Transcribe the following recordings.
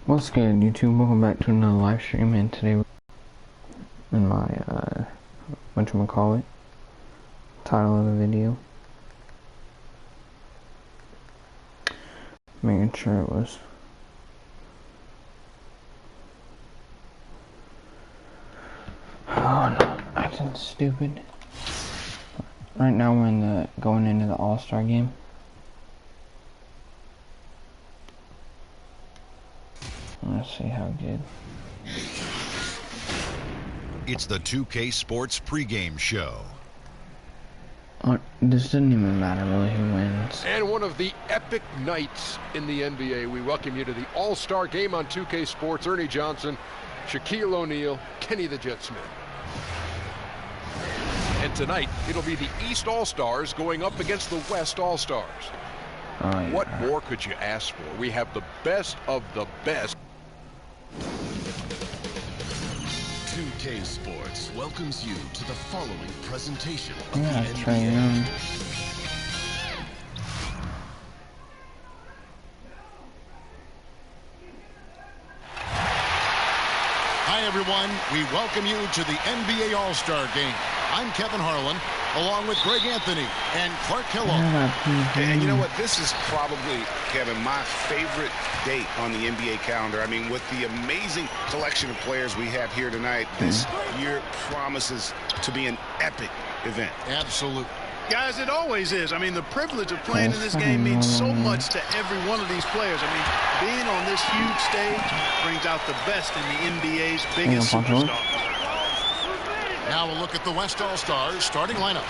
What's good, YouTube? Welcome back to another live stream, and today in my whatchamacallit, title of the video, making sure it was no, acting stupid. Right now we're going into the All-Star game. Let's see how good. It's the 2K Sports pregame show. This doesn't even matter really who wins. And one of the epic nights in the NBA. We welcome you to the All-Star game on 2K Sports. Ernie Johnson, Shaquille O'Neal, Kenny the Jet Smith. And tonight, it'll be the East All-Stars going up against the West All-Stars. Oh, yeah. What more could you ask for? We have the best of the best. 2K Sports welcomes you to the following presentation of Yeah, the Trae NBA. Young. Hi everyone, we welcome you to the NBA All-Star Game. I'm Kevin Harlan, along with Greg Anthony and Clark Kellogg. And you know what? This is probably, Kevin, my favorite date on the NBA calendar. I mean, with the amazing collection of players we have here tonight, this year promises to be an epic event. Absolutely. Guys, it always is. I mean, the privilege of playing in this game means so much to every one of these players. I mean, being on this huge stage brings out the best in the NBA's biggest superstars. Now we'll look at the West All-Stars starting lineup.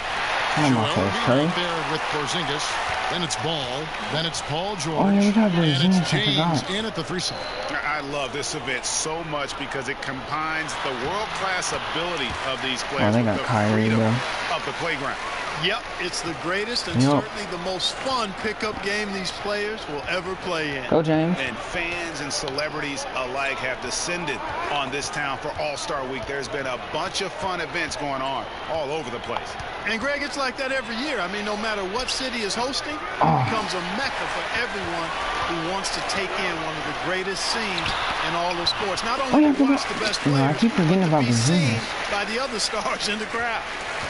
Oh, my Joel face, Embiid up there with Porzingis. Then it's Ball. Then it's Paul George. Oh, yeah, we got and Porzingis, it's I James forgot. in at the 3 slot. I love this event so much because it combines the world-class ability of these players they with got the Kyrie, freedom bro. of the playground. Yep, it's the greatest and certainly the most fun pickup game these players will ever play in. Go, James. And fans and celebrities alike have descended on this town for All-Star Week. There's been a bunch of fun events going on all over the place. And, Greg, it's like that every year. I mean, no matter what city is hosting, it becomes a mecca for everyone who wants to take in one of the greatest scenes in all of sports. Not only to watch the best players, I keep forgetting about but to be seen Porzingis. by the other stars in the crowd.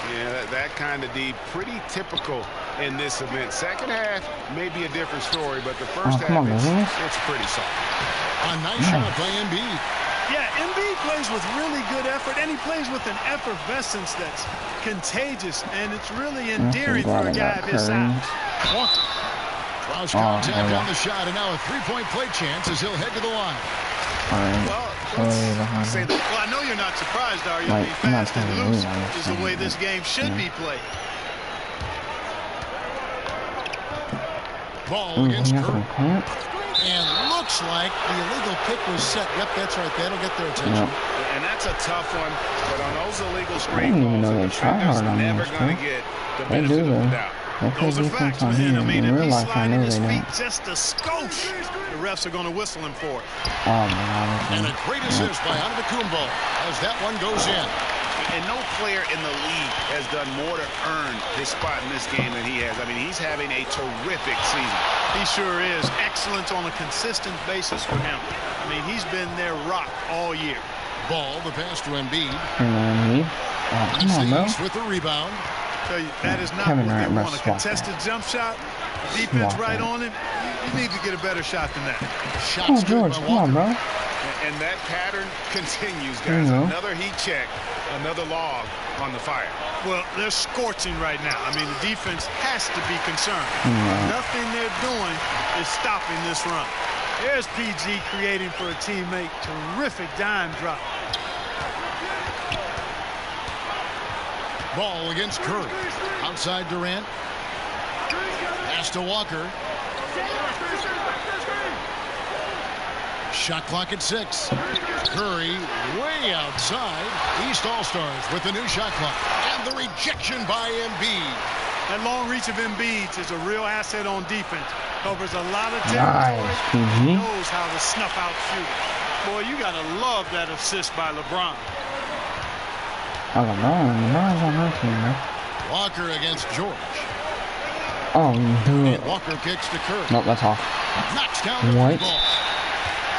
Yeah, that kind of D, pretty typical in this event. Second half may be a different story, but the first half, it's pretty soft. A nice shot by Embiid. Yeah, Embiid plays with really good effort, and he plays with an effervescence that's contagious, and it's really endearing for a guy of his size. Close contact on the shot, and now a three-point play chance as he'll head to the line. Well, I know you're not surprised, are you? I mean, fast and loose is the way this game should be played. Ball against Curry. And looks like the illegal pick was set. Yep, that's right. That'll get their attention. And that's a tough one, but on those illegal I screen didn't even balls, know they try hard on never this, going too. to get the They benefit do, of the though. doubt. They play Those are defense facts, on man. here. I mean, In if real he's life, I sliding know his they feet don't. just a skosh, the refs are going to whistle him for it. Oh, man. And a great assist by Antetokounmpo as that one goes in. And no player in the league has done more to earn his spot in this game than he has. I mean, he's having a terrific season. He sure is. Excellence on a consistent basis for him. I mean, he's been their rock all year. Ball, the pass to Embiid. Come on, bro. With the rebound. Tell you, that is not Kevin what they Durant want. A must swat contested that. jump shot, defense Swat right that. on him. You need to get a better shot than that. Oh, George, come on, bro. And that pattern continues, guys. Another heat check, another log on the fire. Well, they're scorching right now. I mean, the defense has to be concerned. Nothing they're doing is stopping this run. There's PG creating for a teammate. Terrific dime drop. Ball against Curry. Outside Durant. Pass to Walker. Shot clock at 6. Curry way outside. East All-Stars with the new shot clock. And the rejection by Embiid. That long reach of Embiid is a real asset on defense. Covers a lot of territory. Nice, PG. Knows how to snuff out shooters. Boy, you got to love that assist by LeBron. Oh, LeBron's on her team, man. Walker against George. Oh, dude. And Walker kicks to Curry. Nope, that's off. Knocks down the What? ball.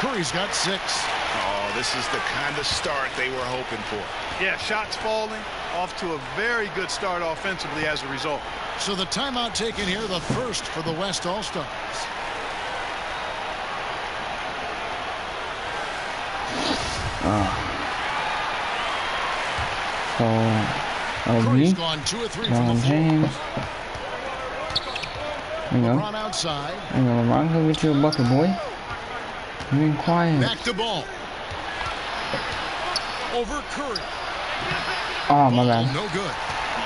Curry's got 6. Oh, this is the kind of start they were hoping for. Yeah, shots falling, off to a very good start offensively as a result. So the timeout taken here, the first for the West All-Stars. So, Curry's OG, gone 2 of 3 from the LeBron floor. James. There you go. LeBron outside. There you go, LeBron, go get you a bucket, boy. You ain't quiet. Back to Ball. Over Curry. Oh, my Ball, bad. no good.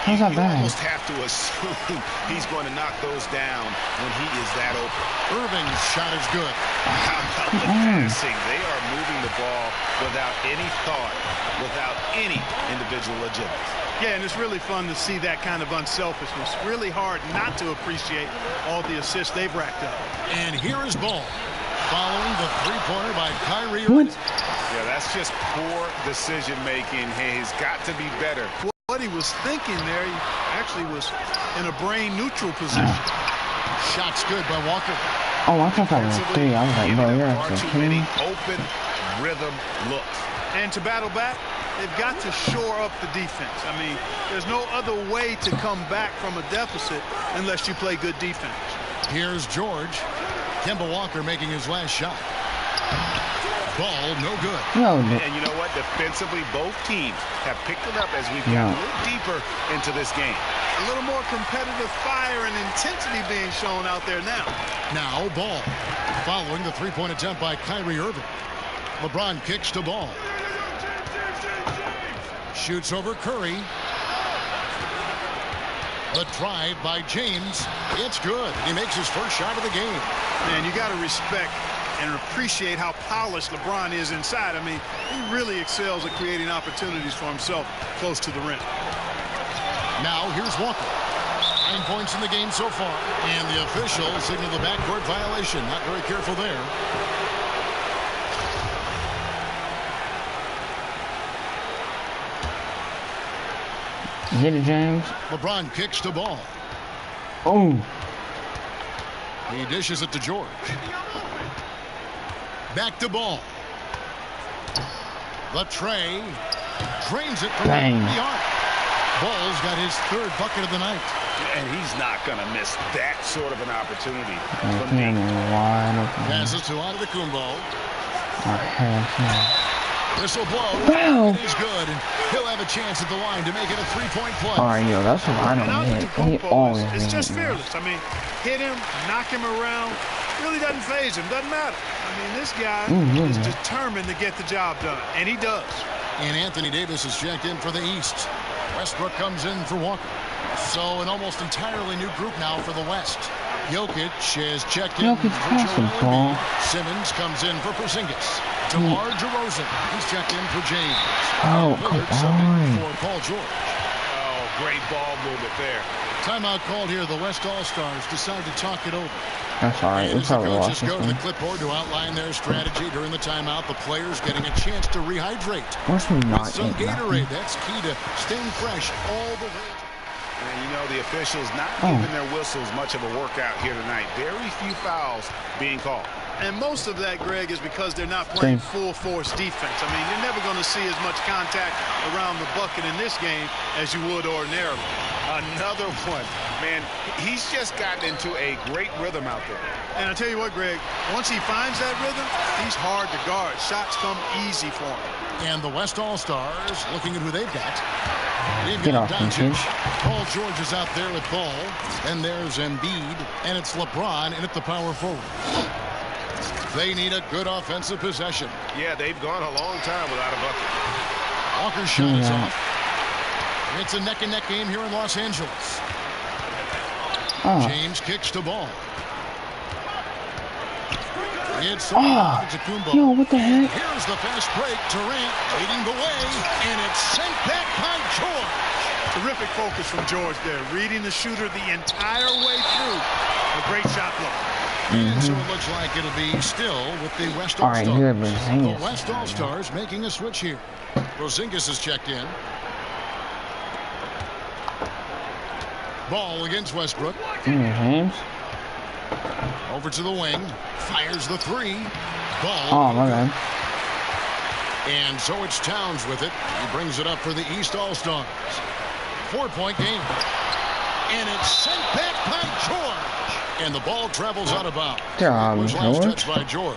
How's that You bad? almost have to assume he's going to knock those down when he is that open. Irving's shot is good. How about the passing? They are moving the ball without any thought, without any individual agenda. Yeah, and it's really fun to see that kind of unselfishness. Really hard not to appreciate all the assists they've racked up. And here is Ball. Following the three-pointer by Kyrie What? Irving. Yeah, that's just poor decision-making. He's got to be better. What he was thinking there, he actually was in a brain-neutral position. Shot's good by Walker. Oh, I thought that was 3. I was like, bro, you're Far actually too kidding many me. open rhythm looks. And to battle back, they've got to shore up the defense. I mean, there's no other way to come back from a deficit unless you play good defense. Here's George. Kemba Walker making his last shot. Ball, no good. No, And you know what? Defensively, both teams have picked it up as we've gotten a little deeper into this game. A little more competitive fire and intensity being shown out there now. Now Ball. Following the three-point attempt by Kyrie Irving. LeBron kicks to Ball. Shoots over Curry. The drive by James. It's good. He makes his first shot of the game. Man, you got to respect and appreciate how polished LeBron is inside. I mean, he really excels at creating opportunities for himself close to the rim. Now here's Walker. 9 points in the game so far. And the official signaled the backcourt violation. Not very careful there. Get it, James. LeBron kicks to Ball. Oh. He dishes it to George. Back to Ball. The tray. Drains it from Bang. the arc. Ball's got his 3rd bucket of the night. And he's not going to miss that sort of an opportunity. Okay, wide open. Passes to Antetokounmpo. This will blow. Wow. It is good. And he'll have a chance at the line to make it a 3-point play. Alright, yo, that's what I don't hit. He always It's hit, just man. fearless. I mean, hit him, knock him around. Really doesn't faze him. Doesn't matter. I mean, this guy is determined to get the job done. And he does. And Anthony Davis is checked in for the East. Westbrook comes in for Walker. So an almost entirely new group now for the West. Jokic is checked in Jokic for pass the Joel ball. Embiid. Simmons comes in for Porzingis. DeMar DeRozan, he's checked in for James. Oh, Lillard come subbing on. for Paul George. Oh, great ball movement there. Timeout called here. The West All-Stars decide to talk it over. That's alright. And We as the probably lost coaches this go to the one. clipboard to outline their strategy during the timeout, the players getting a chance to rehydrate. What's we With not some getting Gatorade, nothing? that's key to staying fresh all the way. And you know, the officials not giving their whistles much of a workout here tonight. Very few fouls being called. And most of that, Greg, is because they're not playing Same. full-force defense. I mean, you're never going to see as much contact around the bucket in this game as you would ordinarily. Another one. Man, he's just gotten into a great rhythm out there. And I tell you what, Greg, once he finds that rhythm, he's hard to guard. Shots come easy for him. And the West All-Stars looking at who they've got. They've Get got off me, Doncic. kid. Paul George is out there with Ball. And there's Embiid. And it's LeBron in at the power forward. They need a good offensive possession. Yeah, they've gone a long time without a bucket. Walker's shot is off. It's a neck-and-neck game here in Los Angeles. Oh. James kicks to Ball. It's Oh. Yo, what the heck? Here's the fast break. Durant leading the way, and it's sent back by George. Terrific focus from George there, reading the shooter the entire way through. A great shot block. And so it looks like it'll be still with the West All right, All-Stars. good, Porzingis. The West All-Stars making a switch here. Porzingis is checked in. Ball against Westbrook. James. Over to the wing. Fires the three. Ball. Oh, my bad. And so it's Towns with it. He brings it up for the East All-Stars. 4-point game. And it's sent back by George. And the ball travels out of bounds. Job, Was last George. touched by George.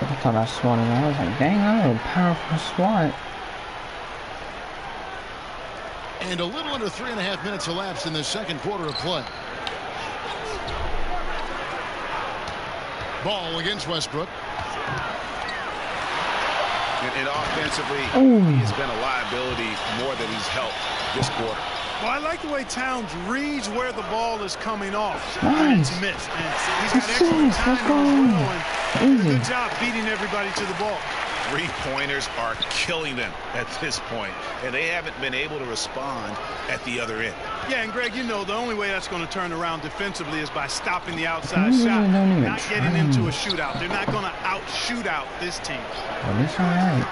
I thought I swatted it. I was like, dang, I have a powerful swat. And a little under 3.5 minutes elapsed in the second quarter of play. Ball against Westbrook. And offensively, Ooh. he has been a liability more than he's helped this quarter. Well, I like the way Towns reads where the ball is coming off. Nice. It's missed. And he's got excellent timing as well. And did a good job beating everybody to the ball. Three-pointers are killing them at this point, and they haven't been able to respond at the other end. Yeah, and Greg, you know, the only way that's going to turn around defensively is by stopping the outside Ooh, shot, don't even not getting try. into a shootout. They're not going to out-shoot out this team. Well, it's alright.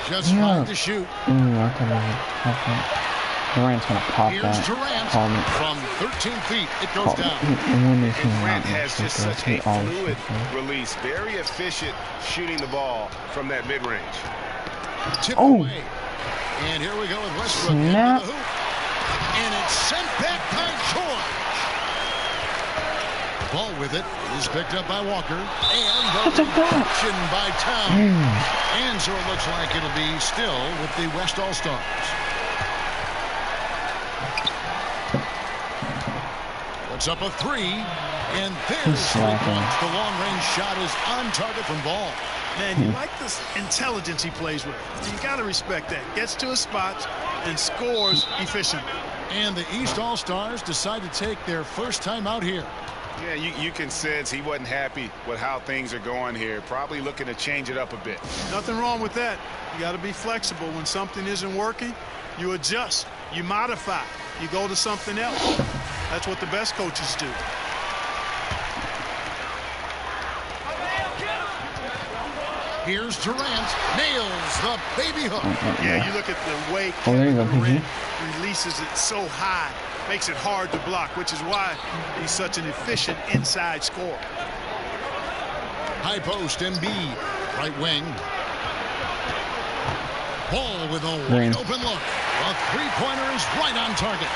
Just Yeah. 5 to shoot. Ooh, I thought it was okay. Durant's gonna pop Here's that. Durant. Call me. From 13 feet, it goes Call down. me. And Grant has just such a fluid release, very efficient shooting the ball from that mid-range. Tip Oh. away. And here we go with Westbrook Snap. into the hoop. And it's sent back by George. Ball with it is picked up by Walker. And the reception by Towns. And so it looks like it'll be still with the West All-Stars. Puts up a three. And there's the long-range shot is on target from Ball. Man, you like this intelligence he plays with. You got to respect that. Gets to his spots and scores efficiently. And the East All-Stars decide to take their first time out here. Yeah, you can sense he wasn't happy with how things are going here. Probably looking to change it up a bit. Nothing wrong with that. You got to be flexible. When something isn't working, you adjust, you modify, you go to something else. That's what the best coaches do. Here's Durant. Nails the baby hook. Yeah, you look at the way Oh, there you go, Durant PG. releases it so high, makes it hard to block, which is why he's such an efficient inside scorer. High post, Embiid. Right wing. Ball with a wide open look. A three-pointer is right on target.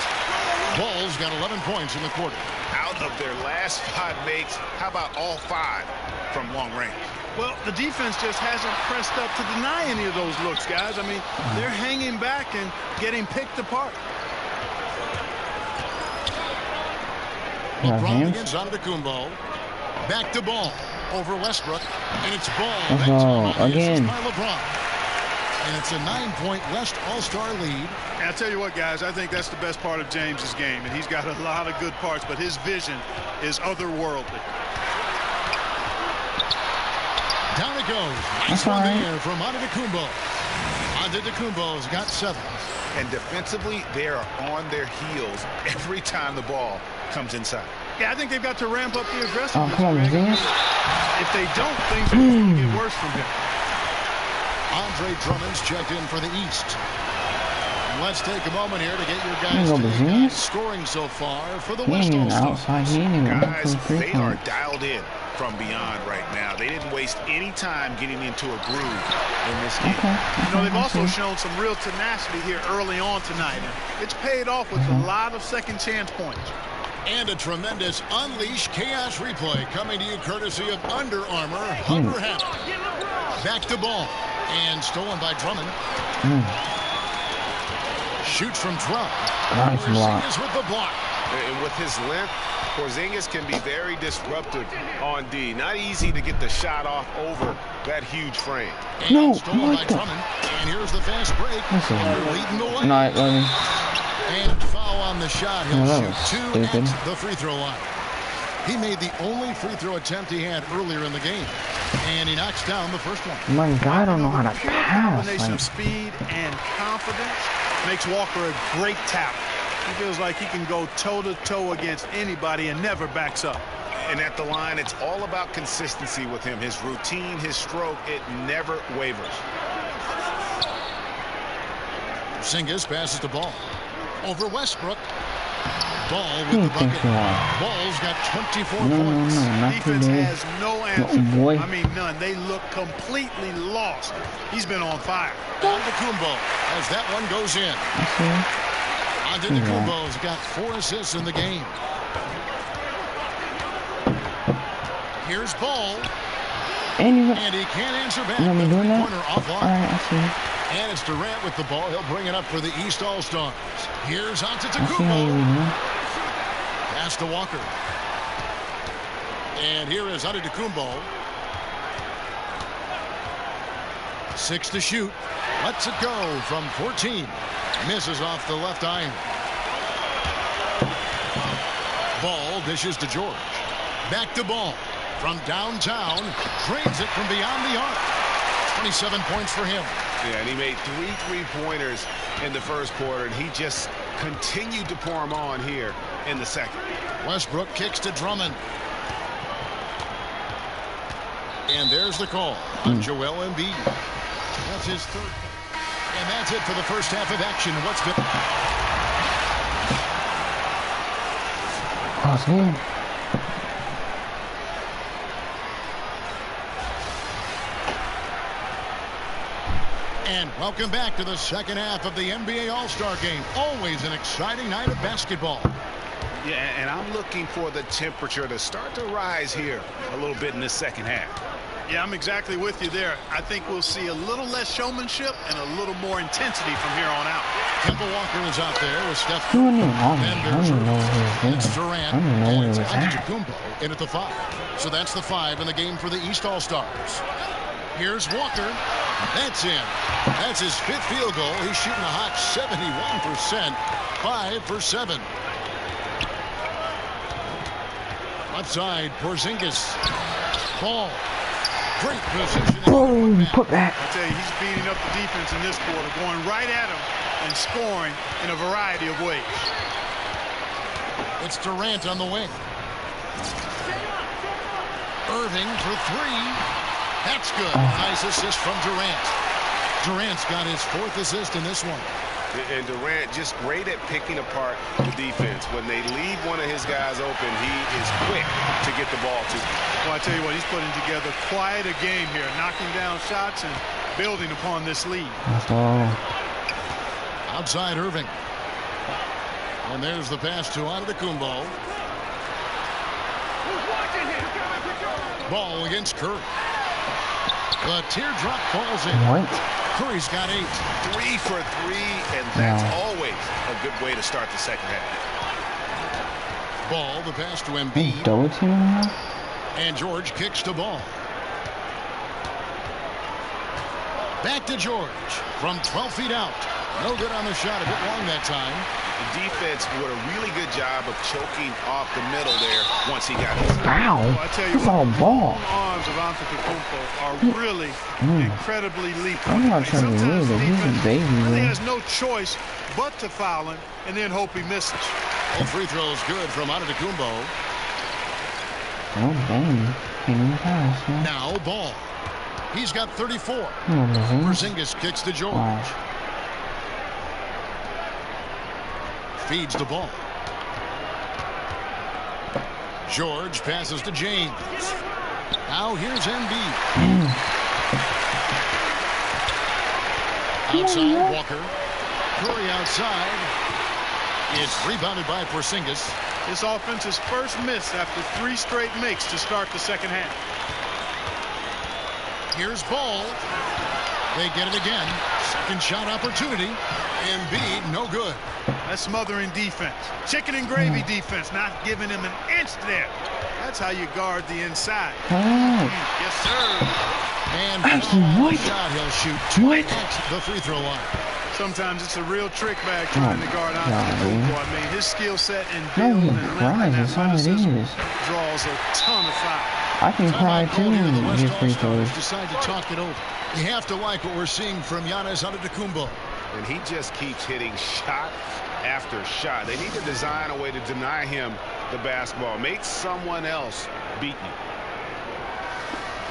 Ball's got 11 points in the quarter. Out of their last 5 makes, how about all 5 from long range? Well, the defense just hasn't pressed up to deny any of those looks, guys. I mean, they're hanging back and getting picked apart. LeBron against Antetokounmpo. Back to Ball. Over Westbrook. And it's Ball. Again. By LeBron. And it's a 9-point West All-Star lead. And I'll tell you what, guys, I think that's the best part of James's game. And he's got a lot of good parts, but his vision is otherworldly. Down it goes. Nice one there from Antetokounmpo. Antetokounmpo's got 7. And defensively, they are on their heels every time the ball comes inside. Yeah, I think they've got to ramp up the aggressiveness. Oh, come on, Virginia. If they don't, things are going to get worse from here. Andre Drummond's checked in for the East. And let's take a moment here to get your guys Go, to the Virginia. guys scoring so far for the He West ain't even All-Stars. outside. He ain't even Guys, they are points. dialed in from beyond right now. They didn't waste any time getting into a groove in this game. Okay. You know, they've also shown some real tenacity here early on tonight. And it's paid off with a lot of second chance points. And a tremendous Unleash Chaos replay coming to you courtesy of Under Armour Hunger Hat. Back to Ball. And stolen by Drummond. Shoots from 12. Nice block. Porzingis with the block. And with his length, Porzingis can be very disruptive on D. Not easy to get the shot off over that huge frame. And No, stolen what by the- Drummond. And here's the fast break. Listen. Leading the way. Night, Lenny. And foul on the shot. He'll Oh, that was shoot 2 stupid. at the free throw line. He made the only free throw attempt he had earlier in the game. And he knocks down the first one. My God, I don't know how to Pure pass. combination Like, of speed and confidence makes Walker a great talent. He feels like he can go toe-to-toe against anybody and never backs up. And at the line, it's all about consistency with him. His routine, his stroke, it never wavers. Porzingis passes the ball over Westbrook. Ball Who with you the think bucket. you are? Ball's got 24 No, points. not Defense today. has no answer. No, boy. I mean, none. They look completely lost. He's been on fire. Antetokounmpo as that one goes in. I see. Antetokounmpo's got 4 assists in the game. Here's Ball, And you and he can't answer back. want me The doing that? three-pointer off line. Alright, I see. And it's Durant with the ball. He'll bring it up for the East All-Stars. Here's I see how you Antetokounmpo. doing. Pass to Walker. And here is Antetokounmpo. 6 to shoot. Lets it go from 14. Misses off the left iron. Ball dishes to George. Back to Ball. From downtown. Drains it from beyond the arc. 27 points for him. Yeah, and he made 3 3-pointers in the first quarter, and he just continued to pour them on here in the second. Westbrook kicks to Drummond. And there's the call on Joel Embiid. That's his third. And that's it for the first half of action. What's been... Cross game. And welcome back to the second half of the NBA All-Star Game. Always an exciting night of basketball. Yeah, and I'm looking for the temperature to start to rise here a little bit in the second half. Yeah, I'm exactly with you there. I think we'll see a little less showmanship and a little more intensity from here on out. Kemba Walker is out there with Steph. Who knew? I And don't even know where he it's was. Durant. I don't even know where he and was it's at. Antetokounmpo in at the 5. So that's the 5 in the game for the East All-Stars. Here's Walker. That's in. That's his 5th field goal. He's shooting a hot 71%. 5 for 7. Left side, Porzingis. Ball. Great position. Boom, put back. I tell you, he's beating up the defense in this quarter, going right at him and scoring in a variety of ways. It's Durant on the wing. Irving for 3. That's good. Nice assist from Durant. Durant's got his 4th assist in this one. And Durant just great at picking apart the defense. When they leave one of his guys open, he is quick to get the ball to. Well, I tell you what, he's putting together quite a game here, knocking down shots and building upon this lead. Outside Irving. And there's the pass to Antetokounmpo. Ball against Curry. The teardrop falls in. What? Curry's got 8. 3 for 3, and that's always a good way to start the second half. Ball, the pass to Hey, Embiid. double team now? And George kicks to Ball. Back to George from 12 feet out. No good on the shot, a bit long that time. The defense did a really good job of choking off the middle there once he got it. Ow! Well, I tell you That's what, all ball. the arms of Antetokounmpo are really incredibly lethal. I'm not trying to Sometimes lose it. He's a defense baby, really man. has no choice but to foul him and then hope he misses. All free throws good from Antetokounmpo. Oh, dang. Can't even pass, man. Now Ball. He's got 34. Oh, Porzingis kicks to George. Wow. Feeds the ball. George passes to James. Now here's Embiid. Outside Walker. Curry outside. It's rebounded by Porzingis. This offense's first miss after 3 straight makes to start the second half. Here's Ball. They get it again. Second shot opportunity. Embiid, no good. That's smothering defense. Chicken and gravy defense, not giving him an inch there. That's how you guard the inside. Yes, sir. And Actually, what? shot he'll shoot 2 What? at the free throw line. Sometimes it's a real trick bag trying to guard Antetokounmpo. I mean, his skill set and No, build he and length cries. and That's all it athleticism is. draws a ton of fouls. I can cry Timeout too called here. The and West get free All-Stars throws. decide to talk it over. You have to like what we're seeing from Giannis Antetokounmpo. And he just keeps hitting shot after shot. They need to design a way to deny him the basketball. Make someone else beat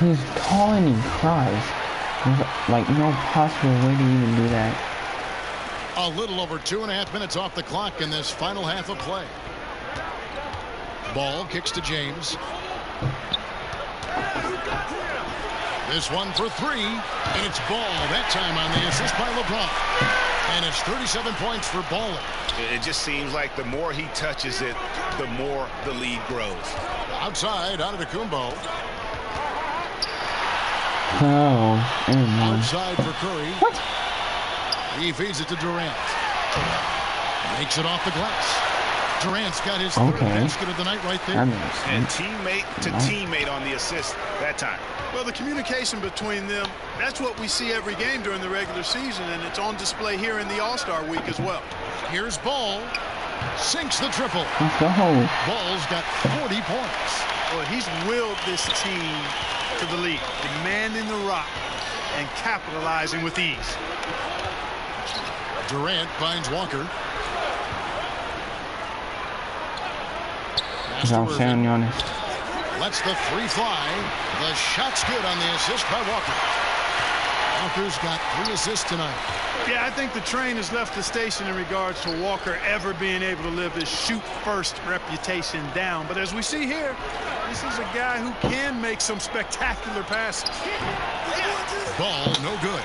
you. He's tall and he cries. There's like no possible way to even do that. A little over 2.5 minutes off the clock in this final half of play. Ball kicks to James. This one for three, and it's Ball that time on the assist by LeBron. And it's 37 points for Ball. It just seems like the more he touches it, the more the lead grows. Outside, Antetokounmpo. Outside for Curry. What? He feeds it to Durant. Makes it off the glass. Durant's got his third basket of the night right there. And teammate to teammate on the assist that time. Well, the communication between them, that's what we see every game during the regular season, and it's on display here in the All-Star week as well. Here's Ball. Sinks the triple. Let's go. Ball's got 40 points. Well, he's willed this team to the lead, demanding the rock and capitalizing with ease. Durant finds Walker. Lets the three fly. The shot's good on the assist by Walker. Walker's got 3 assists tonight. Yeah, I think the train has left the station in regards to Walker ever being able to live his shoot-first reputation down. But as we see here, this is a guy who can make some spectacular passes. Ball, no good.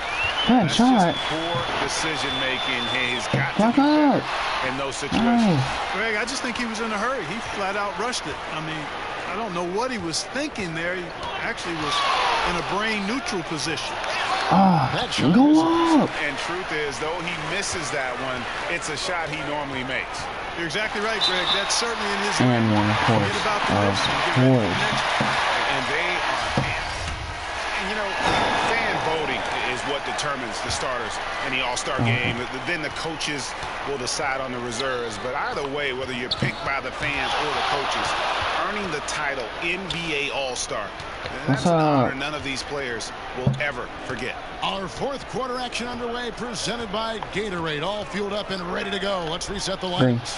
Bad shot. Poor decision-making. He's got Block to be out. better in those situations. Greg, I just think he was in a hurry. He flat-out rushed it. I mean, I don't know what he was thinking there. He actually was in a brain-neutral position. That shot Go is up. And truth is, though he misses that one, it's a shot he normally makes. You're exactly right, Greg. That's certainly in his And one, of course. Forget about the miss and get ready for the next one. And they are, and you know, fan voting is what determines the starters in the All-Star game. Then the coaches will decide on the reserves. But either way, whether you're picked by the fans or the coaches, earning the title NBA All-Star, that's an honor none of these players will ever forget. Our fourth quarter action underway, presented by Gatorade. All fueled up and ready to go. Let's reset the lines.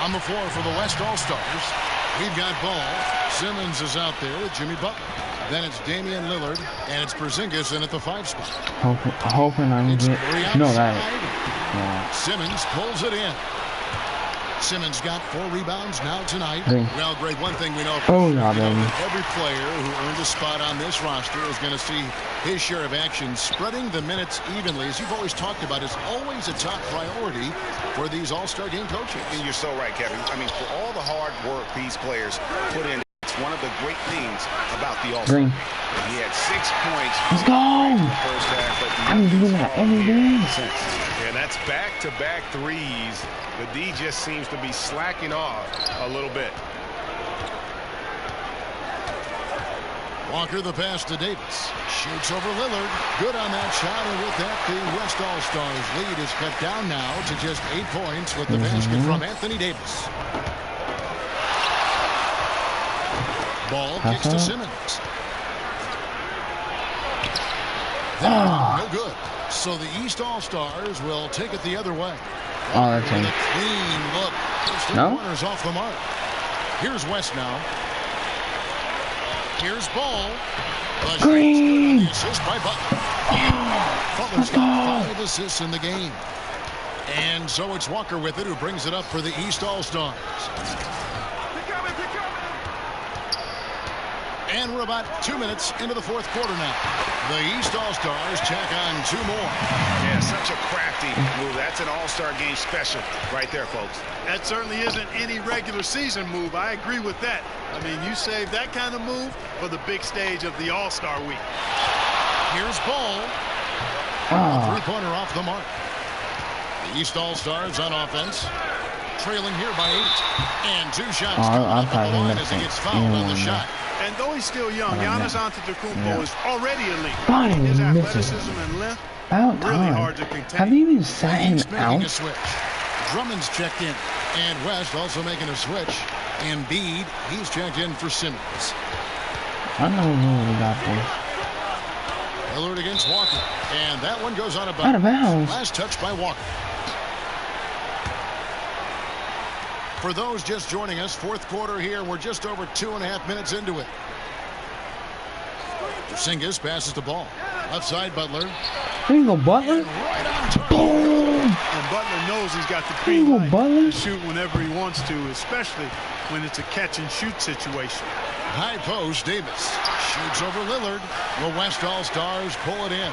On the floor for the West All-Stars, we've got Ball. Simmons is out there with Jimmy Butler. Then it's Damian Lillard, and it's Porzingis in at the 5 spot. Hoping I can get. No, that. Yeah. Simmons pulls it in. Simmons got 4 rebounds now tonight. Well, Greg, one thing we know every player who earned a spot on this roster is going to see his share of action. Spreading the minutes evenly, as you've always talked about, is always a top priority for these All-Star game coaches. And you're so right, Kevin. I mean, for all the hard work these players put in, it's one of the great things about the All-Star game. He had 6 points. Let's go! In the first half, but I'm doing that every day. And that's back-to-back threes. The D just seems to be slacking off a little bit. Walker the pass to Davis. Shoots over Lillard. Good on that shot, and with that, the West All-Stars lead is cut down now to just 8 points with the basket from Anthony Davis. Ball kicks to Simmons. No good. So the East All-Stars will take it the other way. That's with a clean look. First corners off the mark. Here's West now. Here's Ball. Green. The assist by Butler. Butler's got 5 assists in the game. And so it's Walker with it, who brings it up for the East All-Stars. And we're about 2 minutes into the fourth quarter now. The East All-Stars check on 2 more. Yeah, such a crafty move. That's an All-Star game special right there, folks. That certainly isn't any regular season move. I agree with that. I mean, you save that kind of move for the big stage of the All-Star week. Here's Ball. A 3-pointer off the mark. The East All-Stars on offense, trailing here by 8. And 2 shots coming up at the line as he gets fouled on the shot. And though he's still young, Giannis Antetokounmpo is already elite. His athleticism and length, really hard to contain. Have you even sat him out? A switch. Drummond's checked in. And West also making a switch. Embiid, he's checked in for Simmons. I know who we got this. Lillard against Walker. And that one goes out of Out of bounds. Last touch by Walker. For those just joining us, fourth quarter here. We're just over 2.5 minutes into it. Porzingis passes the ball. Left side, Butler. There you go, Butler. Right on target. Boom. And Butler knows he's got the green light to shoot whenever he wants to, especially when it's a catch-and-shoot situation. High post, Davis shoots over Lillard. The West All-Stars pull it in.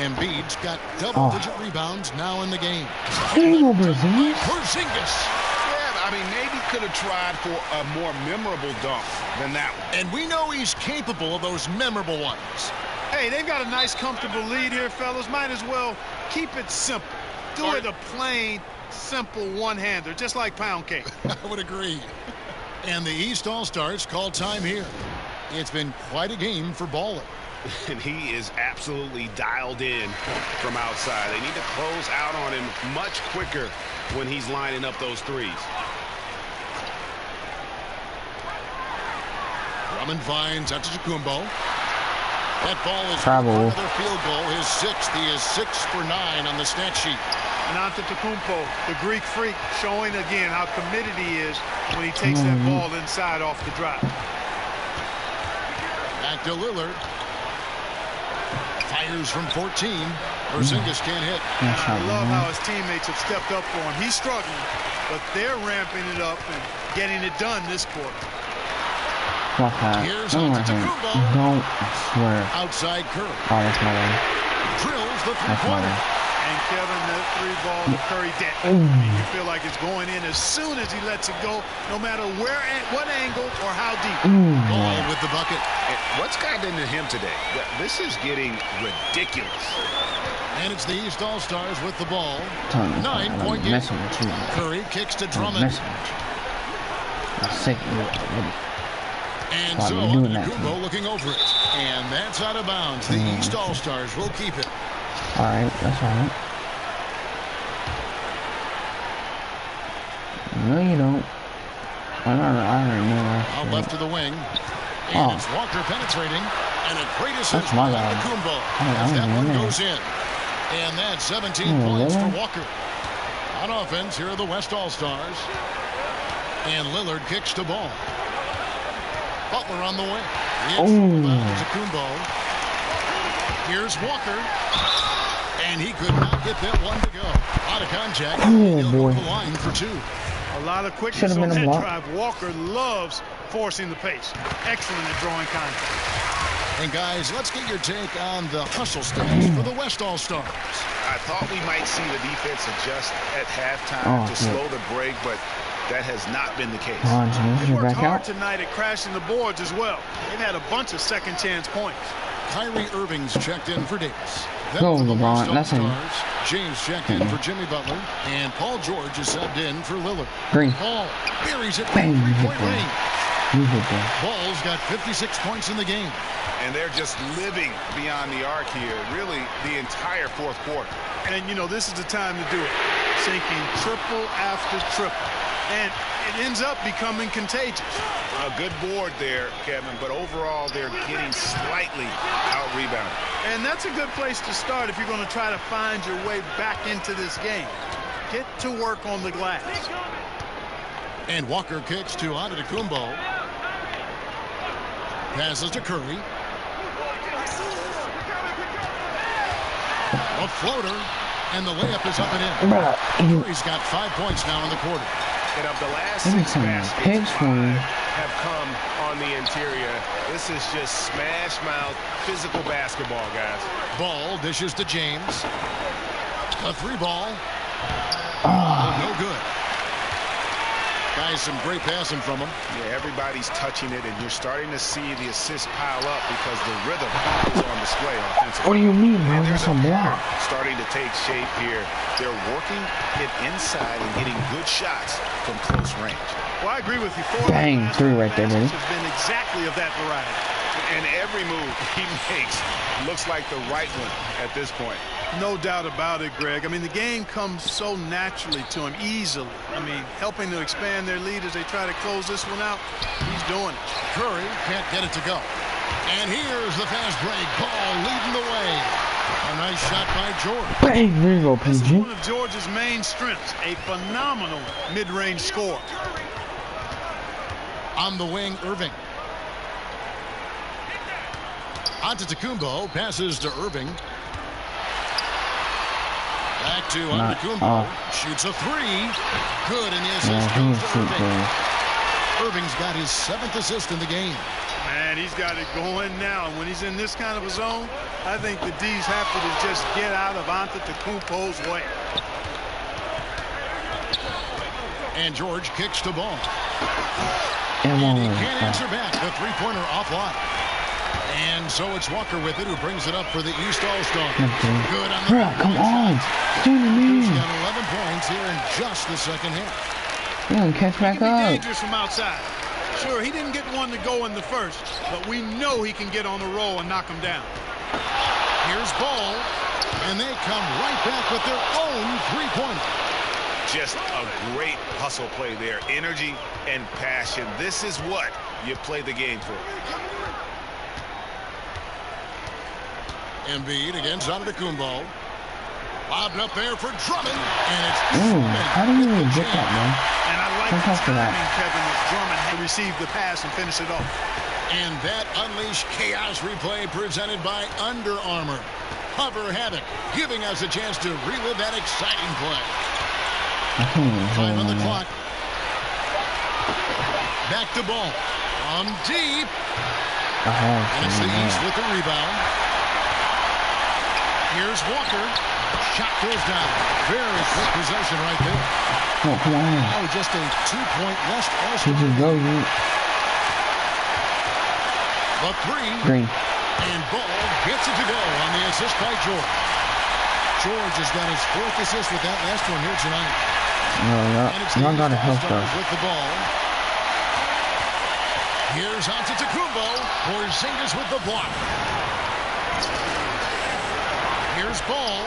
Embiid's got double-digit rebounds now in the game. Porzingis. I mean, maybe could have tried for a more memorable dunk than that one. And we know he's capable of those memorable ones. Hey, they've got a nice, comfortable lead here, fellas. Might as well keep it simple. Do it a plain, simple one-hander, just like pound cake. I would agree. And the East All-Stars call time here. It's been quite a game for Baller. And he is absolutely dialed in from outside. They need to close out on him much quicker when he's lining up those threes. Drummond finds Antetokounmpo. That ball is Travel. another field goal, his sixth. He is 6 for 9 on the stat sheet. And Antetokounmpo, the Greek freak, showing again how committed he is when he takes that ball inside off the drop. Back to Lillard. Fires from 14. Porzingis can't hit. I love how his teammates have stepped up for him. He's struggling, but they're ramping it up and getting it done this quarter. Here's Antetokounmpo. Don't, I swear. Outside Curry. Oh, that's my way. Drills the That's my three-pointer. way. And Kevin, that three ball to Curry dead. You feel like it's going in as soon as he lets it go, no matter where, what angle, or how deep. Ball with the bucket. And what's gotten into him today? This is getting ridiculous. And it's the East All-Stars with the ball. 9-point game. Messing with you. Curry kicks to Drummond. Messing with you. I'm sick of you. And Why so are you doing that to Antetokounmpo me? looking over it. And that's out of bounds. The East All-Stars will keep it. Alright, that's alright. No, you don't. I don't know that. Out left to the wing. And it's Walker penetrating. And a great assist That's my by guy. Antetokounmpo I as that don't one know. goes in. And that's 17 Oh, points really? for Walker. On offense, here are the West All-Stars. And Lillard kicks to ball. Butler on the wing. Antetokounmpo. Here's Walker. And he could not get that one to go. Out of contact. He'll go to the line for 2. A lot of quickness Should've on been a that block. drive. Walker loves forcing the pace. Excellent at drawing contact. And guys, let's get your take on the hustle stats for the West All-Stars. I thought we might see the defense adjust at halftime to slow the break, but that has not been the case. Come on, Jimmy, They you're worked back hard out. tonight at crashing the boards as well. They've had a bunch of second chance points. Kyrie Irving's checked in for Davis. Then Go, for the LeBron. West That's him. All-Stars, James checked in for Jimmy Butler. And Paul George is subbed in for Lillard. Green. Paul buries it Bang, from you hit three-point that. range. You hit that. Ball's got 56 points in the game. And they're just living beyond the arc here, really the entire fourth quarter. And, you know, this is the time to do it. Sinking triple after triple. And it ends up becoming contagious. A good board there, Kevin, but overall they're getting slightly out-rebounded. And that's a good place to start if you're going to try to find your way back into this game. Get to work on the glass. And Walker kicks to Antetokounmpo. Passes to Curry. A floater, and the layup is up and in. Bruh, Curry's got 5 points now in the quarter. And of the last Give me 6 some baskets, pigs for me. 5 have come on the interior. This is just smash mouth physical basketball, guys. Ball dishes to James. A 3-ball. No good. Guys, some great passing from him. Yeah, everybody's touching it, and you're starting to see the assists pile up because the rhythm is on display offensively. What do you mean, bro? And That's there's a block. starting to take shape here. They're working it inside and getting good shots from close range. Well, I agree with you. Bang, 3 right there, baby. Has been exactly of that variety. And every move he makes looks like the right one at this point. No doubt about it, Greg. I mean, the game comes so naturally to him, easily. I mean, helping to expand their lead as they try to close this one out. He's doing it. Curry can't get it to go. And here's the fast break. Ball leading the way. A nice shot by George. Bang, there you go, This is PG. one of George's main strengths, a phenomenal mid-range score. On the wing, Irving. Antetokounmpo passes to Irving. Back to Not Antetokounmpo. off. Shoots a three. Good, and the Yeah, assist he goes was to shoot Irving. good. Irving's got his 7th assist in the game. Man, he's got it going now. When he's in this kind of a zone, I think the D's have to just get out of Antetokounmpo's way. And George kicks the ball. And And he one can't more. answer back. The three-pointer offline. And so it's Walker with it, who brings it up for the East All-Stars. Good on the Bro, come on. He's Dude, got 11 points here in just the second half. you gonna catch He back can be up. dangerous from outside. Sure, he didn't get one to go in the first, but we know he can get on the roll and knock him down. Here's Ball, and they come right back with their own three-pointer. Just a great hustle play there. Energy and passion. This is what you play the game for. Embiid against Antetokounmpo. Lobbed up there for Drummond, and it's Ooh, how do you even get that, man? And I like Don't the touch that. timing, Kevin, that Drummond had received the pass and finish it off. And that Unleash Chaos replay presented by Under Armour. Hover Havoc, giving us a chance to relive that exciting play. I can't even hear Time on the him. clock. Back to Ball. On deep. And it's the East with the rebound. Here's Walker. Shot goes down. Very quick possession right there. Oh, come on. Oh, just a 2-point West He All-Star. just go, you. The three. Green. And Ball gets it to go on the assist by George. George has got his 4th assist with that last one here tonight. No, And it's the y'all gotta East help All-Stars us. with the ball. Here's Antetokounmpo. Porzingis with the block. Here's Ball.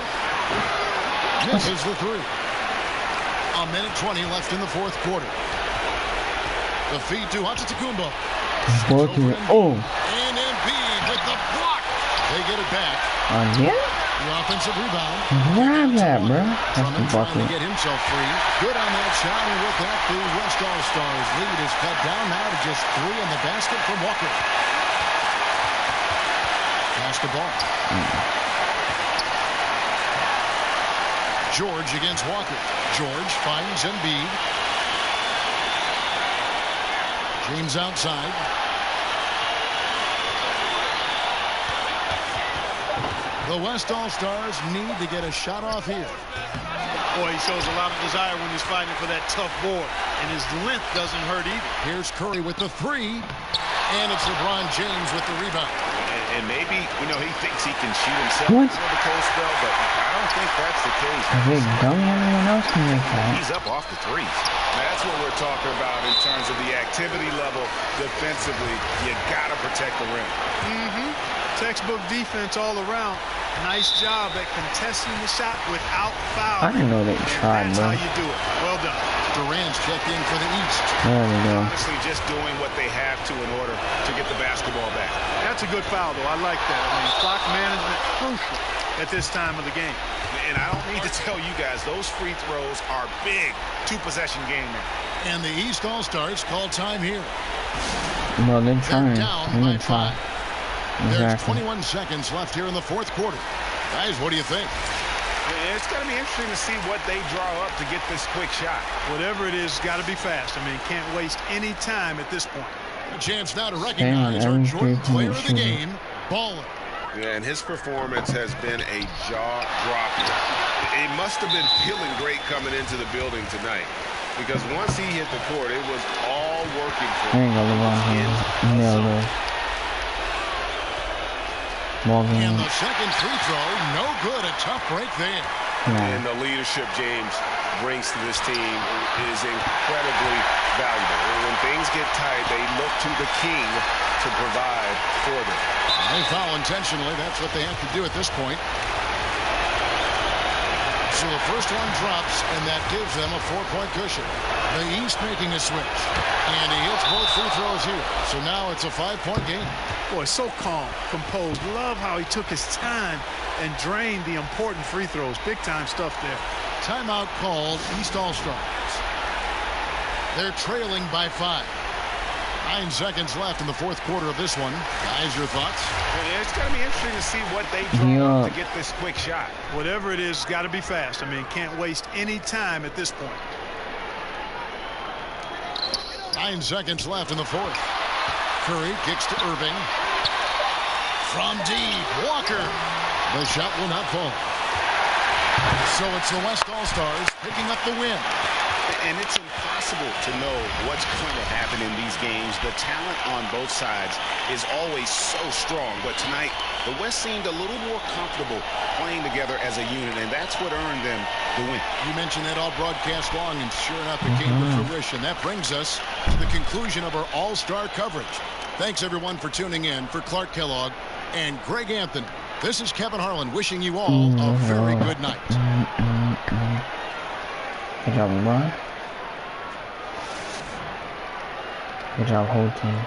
Misses the three. A minute 20 left in the 4th quarter. The feed to Antetokounmpo. Oh, And Embiid with the block. They get it back. yeah? The offensive rebound. Grab that, bro. That's the Drummond trying to bucket. get himself free. Good on that shot, and with that, the West All-Stars lead is cut down now to just 3 in the basket from Walker. Pass the ball. George against Walker. George finds Embiid. James outside. The West All-Stars need to get a shot off here. Boy, he shows a lot of desire when he's fighting for that tough board, and his length doesn't hurt either. Here's Curry with the three, and it's LeBron James with the rebound. And maybe, he thinks he can shoot himself What? into the cold spell, but I don't think that's the case. I think don't anyone else can make that. He's up off the threes. That's what we're talking about in terms of the activity level defensively. You got to protect the rim. Textbook defense all around. Nice job at contesting the shot without foul. I didn't know they tried, That's bro. how you do it. Well done. Durant's checked in for the East. There we go. Honestly, just doing what they have to in order to get the basketball back. That's a good foul, though. I like that. I mean, clock management crucial at this time of the game. And I don't need to tell you guys, those free throws are big. 2-possession game now. And the East All-Stars call time here. Well, they're They're trying. down They're by gonna try. 5. There's Exactly. 21 seconds left here in the 4th quarter. Guys, what do you think? It's going to be interesting to see what they draw up to get this quick shot. Whatever it is, got to be fast. I mean, can't waste any time at this point. A chance now to recognize our every Jordan player of the three-point game, Baller. Yeah, and his performance has been a jaw-dropping. He must have been feeling great coming into the building tonight, because once he hit the court, it was all working for There him. you go, LeBron James. Nailed it. Ball And game. the second free throw, no good. A tough break there. And the leadership James brings to this team is incredibly valuable. And when things get tight, they look to the king to provide for them. They foul intentionally. That's what they have to do at this point. So the first one drops, and that gives them a 4-point cushion. The East making a switch. And he hits both free throws here. So now it's a 5-point game. Boy, so calm, composed. Love how he took his time and drained the important free throws. Big-time stuff there. Timeout called, East All-Stars. They're trailing by 5. 9 seconds left in the fourth quarter of this one. Guys, your thoughts? Well, it's going to be interesting to see what they draw up to get this quick shot. Whatever it is, it's got to be fast. I mean, can't waste any time at this point. 9 seconds left in the fourth. Curry kicks to Irving. From deep, Walker. The shot will not fall. So it's the West All-Stars picking up the win. And it's impossible to know what's going to happen in these games. The talent on both sides is always so strong. But tonight, the West seemed a little more comfortable playing together as a unit, and that's what earned them the win. You mentioned that all broadcast long, and sure enough, it came to fruition. That brings us to the conclusion of our All-Star coverage. Thanks, everyone, for tuning in. For Clark Kellogg and Greg Anthony, this is Kevin Harlan wishing you all a very good night. Good job, LeBron. Good job, whole team.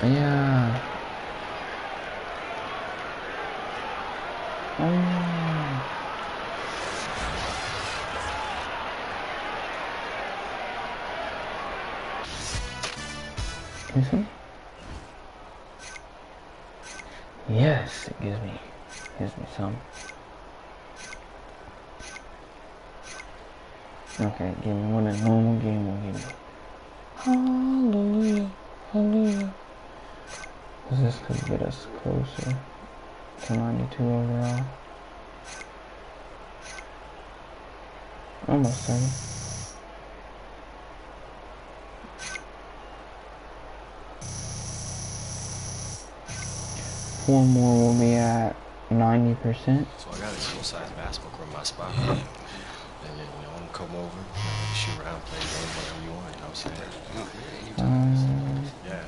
Yeah. Listen. Yes, it gives me some. Okay, give me what a normal game will give me. Hallelujah, hallelujah. Cause this could get us closer to 92 overall. Almost 7. One more will be at 90%. So I got a full-size basketball court in my spot. And then you know, come over, shoot around, play games, whatever you want. You know what I'm saying? Yeah.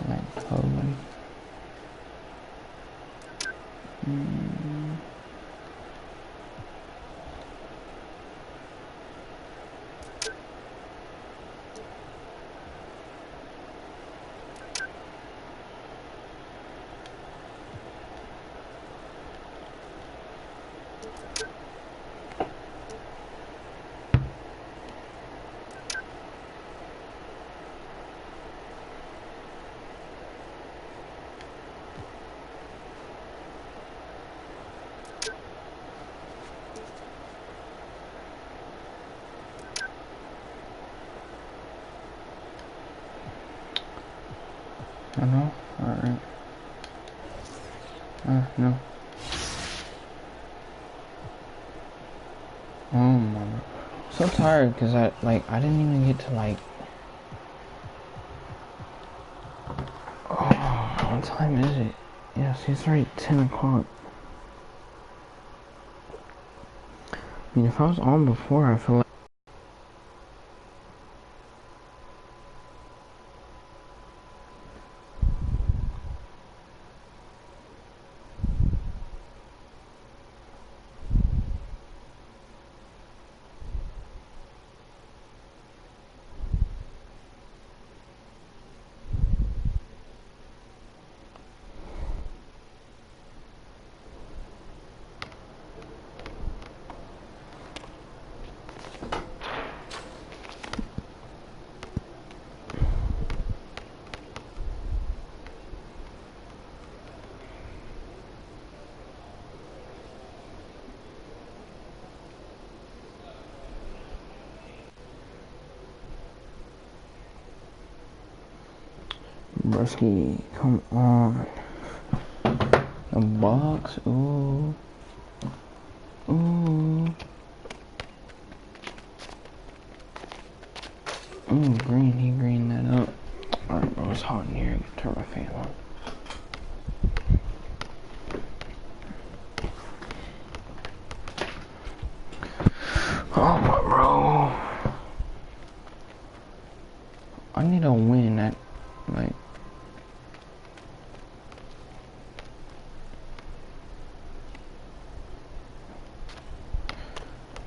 Like Hogan. I know, alright. No. Oh my god. I'm so tired because I didn't even get to oh, what time is it? Yes, it's already 10 o'clock. I mean, if I was on before, I feel like Brusky, come on. A box, ooh. Ooh. Ooh, green, he greened that up. Alright, bro, it's hot in here. Turn my fan on. Oh, my bro. I need a win at, like,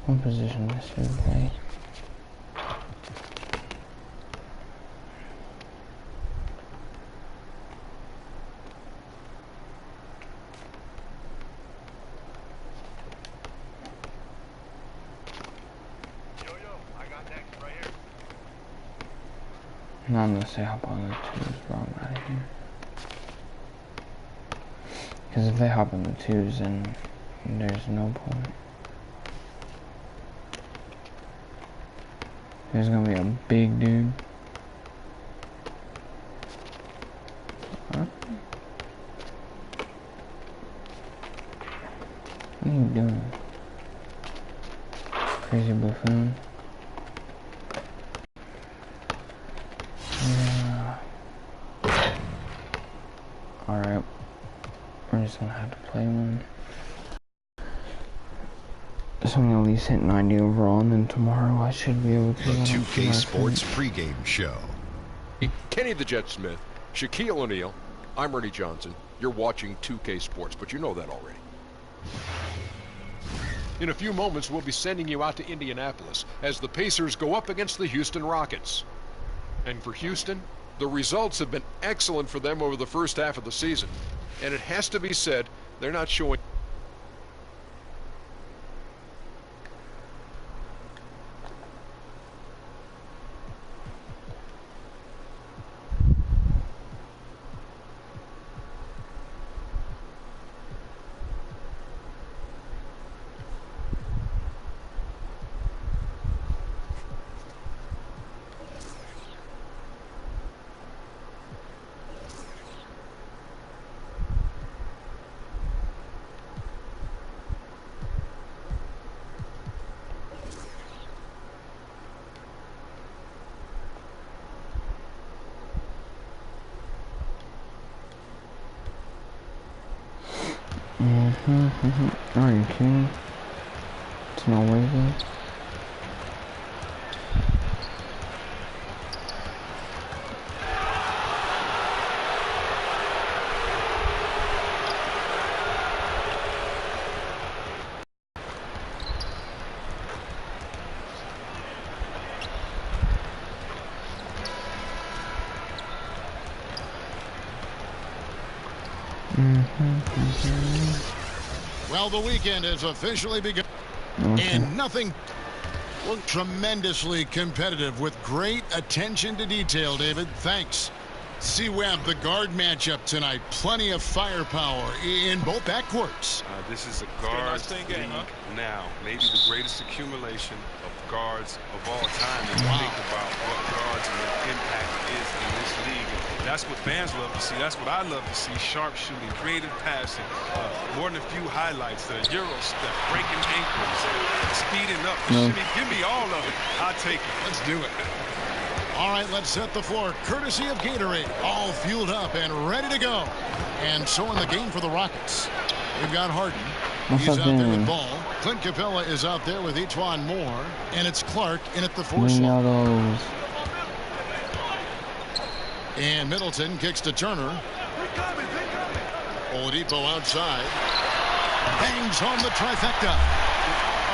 what position this should play? No, I'm gonna say hop on the twos, wrong out of here. Because if they hop on the twos, then there's no point. There's gonna be a big dude. Huh? What are you doing? Crazy buffoon. Yeah. Alright. We're just gonna have to play one. So I'm gonna at least hit 90 overall, and then tomorrow I should be able to. The 2K Sports pregame show. Kenny the Jet Smith, Shaquille O'Neal, I'm Ernie Johnson. You're watching 2K Sports, but you know that already. In a few moments, we'll be sending you out to Indianapolis as the Pacers go up against the Houston Rockets. And for Houston, the results have been excellent for them over the first half of the season. And it has to be said, they're not showing. Are you kidding? It's no way, dude. Well, the weekend has officially begun, and nothing tremendously competitive with great attention to detail, David. Thanks. C. Webb, the guard matchup tonight. Plenty of firepower in both backcourts. This is a guards league now. Maybe the greatest accumulation of guards of all time. When you think about what guards and their impact is in this league. That's what fans love to see. That's what I love to see. Sharp shooting, creative passing, more than a few highlights. The Euro step, breaking ankles, speeding up. Give me all of it. I'll take it. Let's do it. All right, let's set the floor. Courtesy of Gatorade. All fueled up and ready to go. And so in the game for the Rockets, we've got Harden. He's out there with ball. Clint Capella is out there with Etuan Moore. And it's Clark in at the 4 slot. And Middleton kicks to Turner. Oladipo outside. Bangs home the trifecta.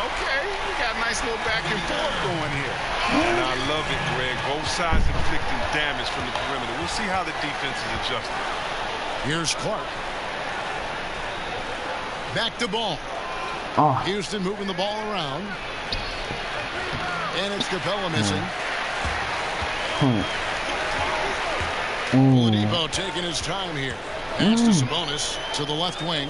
Okay, we got a nice little back and forth going here. And I love it, Greg. Both sides inflicting damage from the perimeter. We'll see how the defense is adjusting. Here's Clark. Back to ball. Houston moving the ball around. And it's Capella missing. Oladipo taking his time here. Pass to Sabonis to the left wing.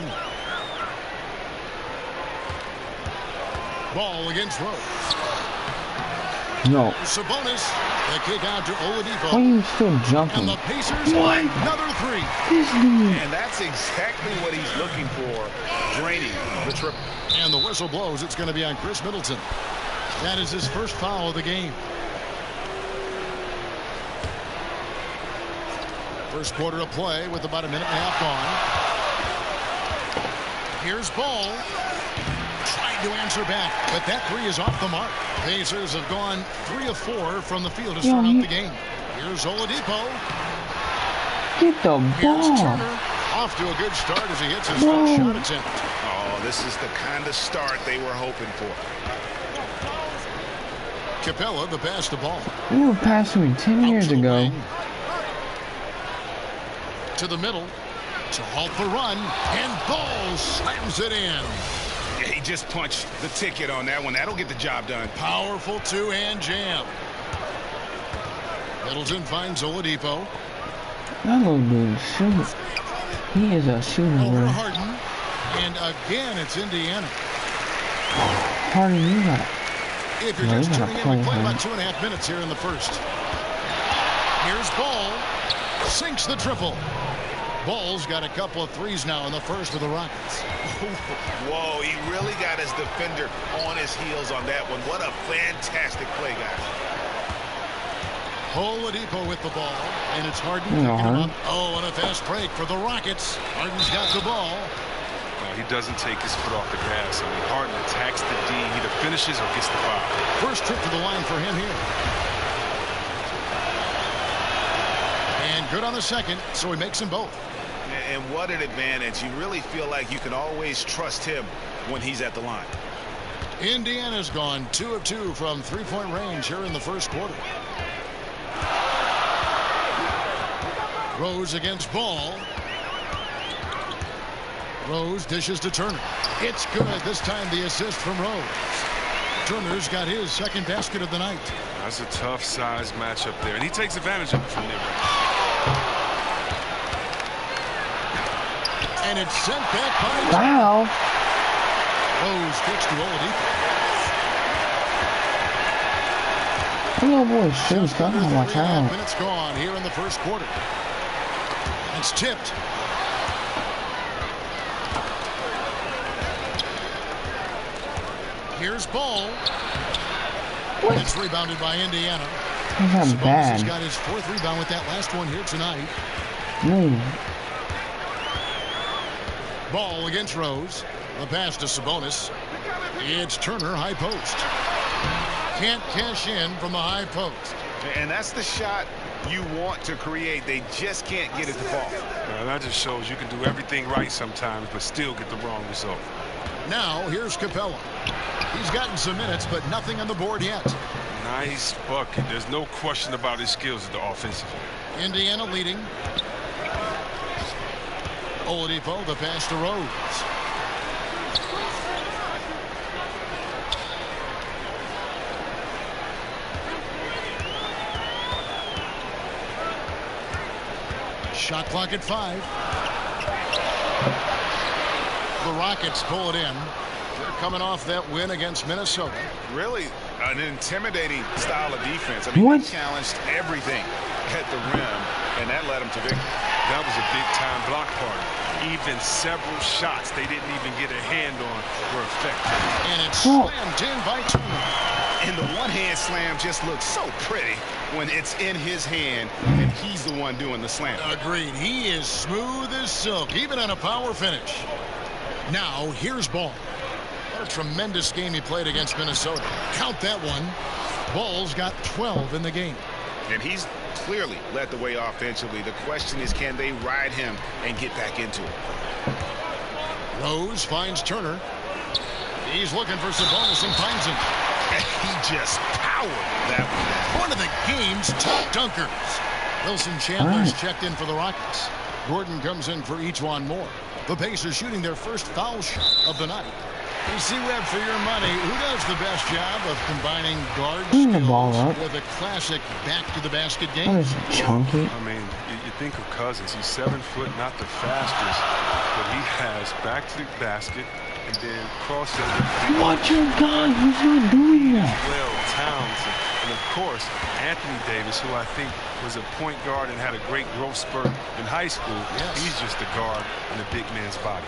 Ball against Rose. No. Sabonis, the kick out to Oladipo. Why are you still jumping? And the Pacers another three. And that's exactly what he's looking for, draining the trip. And the whistle blows. It's going to be on Chris Middleton. That is his first foul of the game. First quarter of play with about a minute and a half gone. Here's Ball. Trying to answer back, but that three is off the mark. Pacers have gone 3 of 4 from the field to start out the game. Here's Oladipo. Get the Here's ball. Turner. Off to a good start as he hits his first shot attempt. Oh, this is the kind of start they were hoping for. Capella, the pass to Ball. You were passing me 10 years ago. Wing. To the middle to halt the run, and Ball slams it in. Yeah, he just punched the ticket on that one. That'll get the job done. Powerful two-hand jam. Middleton finds Oladipo. That little dude shoot. He is a shooter, Over to bro. Harden. And again, it's Indiana. Harden, you got it. If you're No, just you gotta tuning in, play we play hard. about 2.5 minutes here in the first. Here's Ball. Sinks the triple. Ball's got a couple of threes now in the first for the Rockets. Whoa, he really got his defender on his heels on that one. What a fantastic play, guys. Oladipo with the ball, and it's Harden Yeah, picking him Harden. up. Oh, and a fast break for the Rockets. Harden's got the ball. No, he doesn't take his foot off the gas. I mean, Harden attacks the D. He either finishes or gets the foul. First trip to the line for him here. And good on the second, so he makes them both. And what an advantage. You really feel like you can always trust him when he's at the line. Indiana's gone 2 of 2 from three-point range here in the first quarter. Rose against Ball. Rose dishes to Turner. It's good. This time the assist from Rose. Turner's got his second basket of the night. That's a tough size matchup there, and he takes advantage of it from there. And it's sent back by Wow. Rose kicks to Oladipo. That little boy shoots. Just Gotta under watch 3.5 out. minutes gone here in the first quarter. It's tipped. Here's Ball. What? It's rebounded by Indiana. He's not Sabonis has bad. got his fourth rebound with that last one here tonight. Move. Ball against Rose. The pass to Sabonis. It's Turner, high post. Can't cash in from the high post. And that's the shot you want to create. They just can't get it to fall. Now, that just shows you can do everything right sometimes, but still get the wrong result. Now here's Capella. He's gotten some minutes, but nothing on the board yet. Nice bucket. There's no question about his skills at the offensive end. Indiana leading. Oladipo, the pass to Rose. Shot clock at 5. The Rockets pull it in. They're coming off that win against Minnesota. Really an intimidating style of defense. I mean, What? they challenged everything at the rim, and that led them to victory. That was a big-time block party. Even several shots they didn't even get a hand on were effective. And it's Oh. slammed in by Turner. And the one-hand slam just looks so pretty when it's in his hand, and he's the one doing the slam. Agreed. He is smooth as silk, even on a power finish. Now, here's Ball. What a tremendous game he played against Minnesota. Count that one. Ball's got 12 in the game. And he's clearly led the way offensively. The question is, can they ride him and get back into it? Rose finds Turner. He's looking for Sabonis and finds him. He just powered that one. One of the game's top dunkers. Wilson Chandler's Right. checked in for the Rockets. Gordon comes in for Ejuan Moore. The Pacers shooting their first foul shot of the night. You see, Webb, for your money, who does the best job of combining guard Clean the ball skills up. with a classic back-to-the-basket That game? is chunky. I mean, you think of Cousins. He's 7 foot, not the fastest, but he has back to the basket and then crossover. Watch your guy. He's not doing that. Well, talented. And of course, Anthony Davis, who I think was a point guard and had a great growth spurt in high school. Yes. He's just a guard in a big man's body.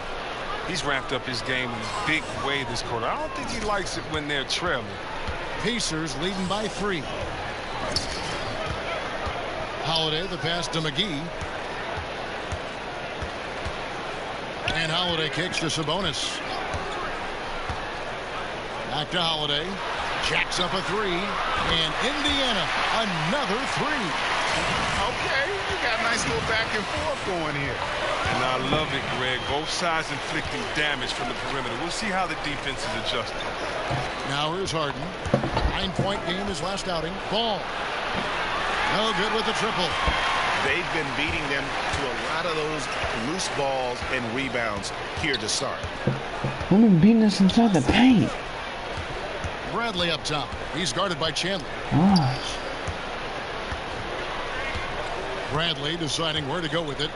He's ramped up his game in a big way this quarter. I don't think he likes it when they're trailing. Pacers leading by 3. Holiday, the pass to McGee. And Holiday kicks to Sabonis. Back to Holiday. Jacks up a 3. And Indiana, another 3. Okay, you got a nice little back and forth going here. And I love it, Greg. Both sides inflicting damage from the perimeter. We'll see how the defense is adjusting. Now here's Harden. 9-point game his last outing. Ball. No good with the triple. They've been beating them to a lot of those loose balls and rebounds here to start. We've been beating us inside the paint. Bradley up top. He's guarded by Chandler. Gosh. Bradley deciding where to go with it.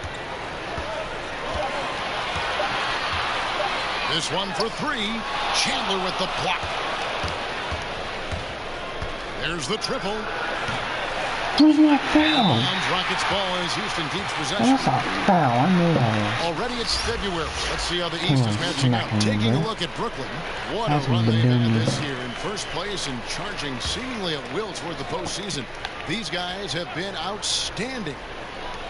This one for three. Chandler with the block. There's the triple. Where's my foul? Rockets ball as Houston keeps possession. That's a foul. I knew that was. Already it's February. Let's see how the East is matching up. Taking a look at Brooklyn. What a run they've had this year in first place and charging seemingly at will toward the postseason. These guys have been outstanding.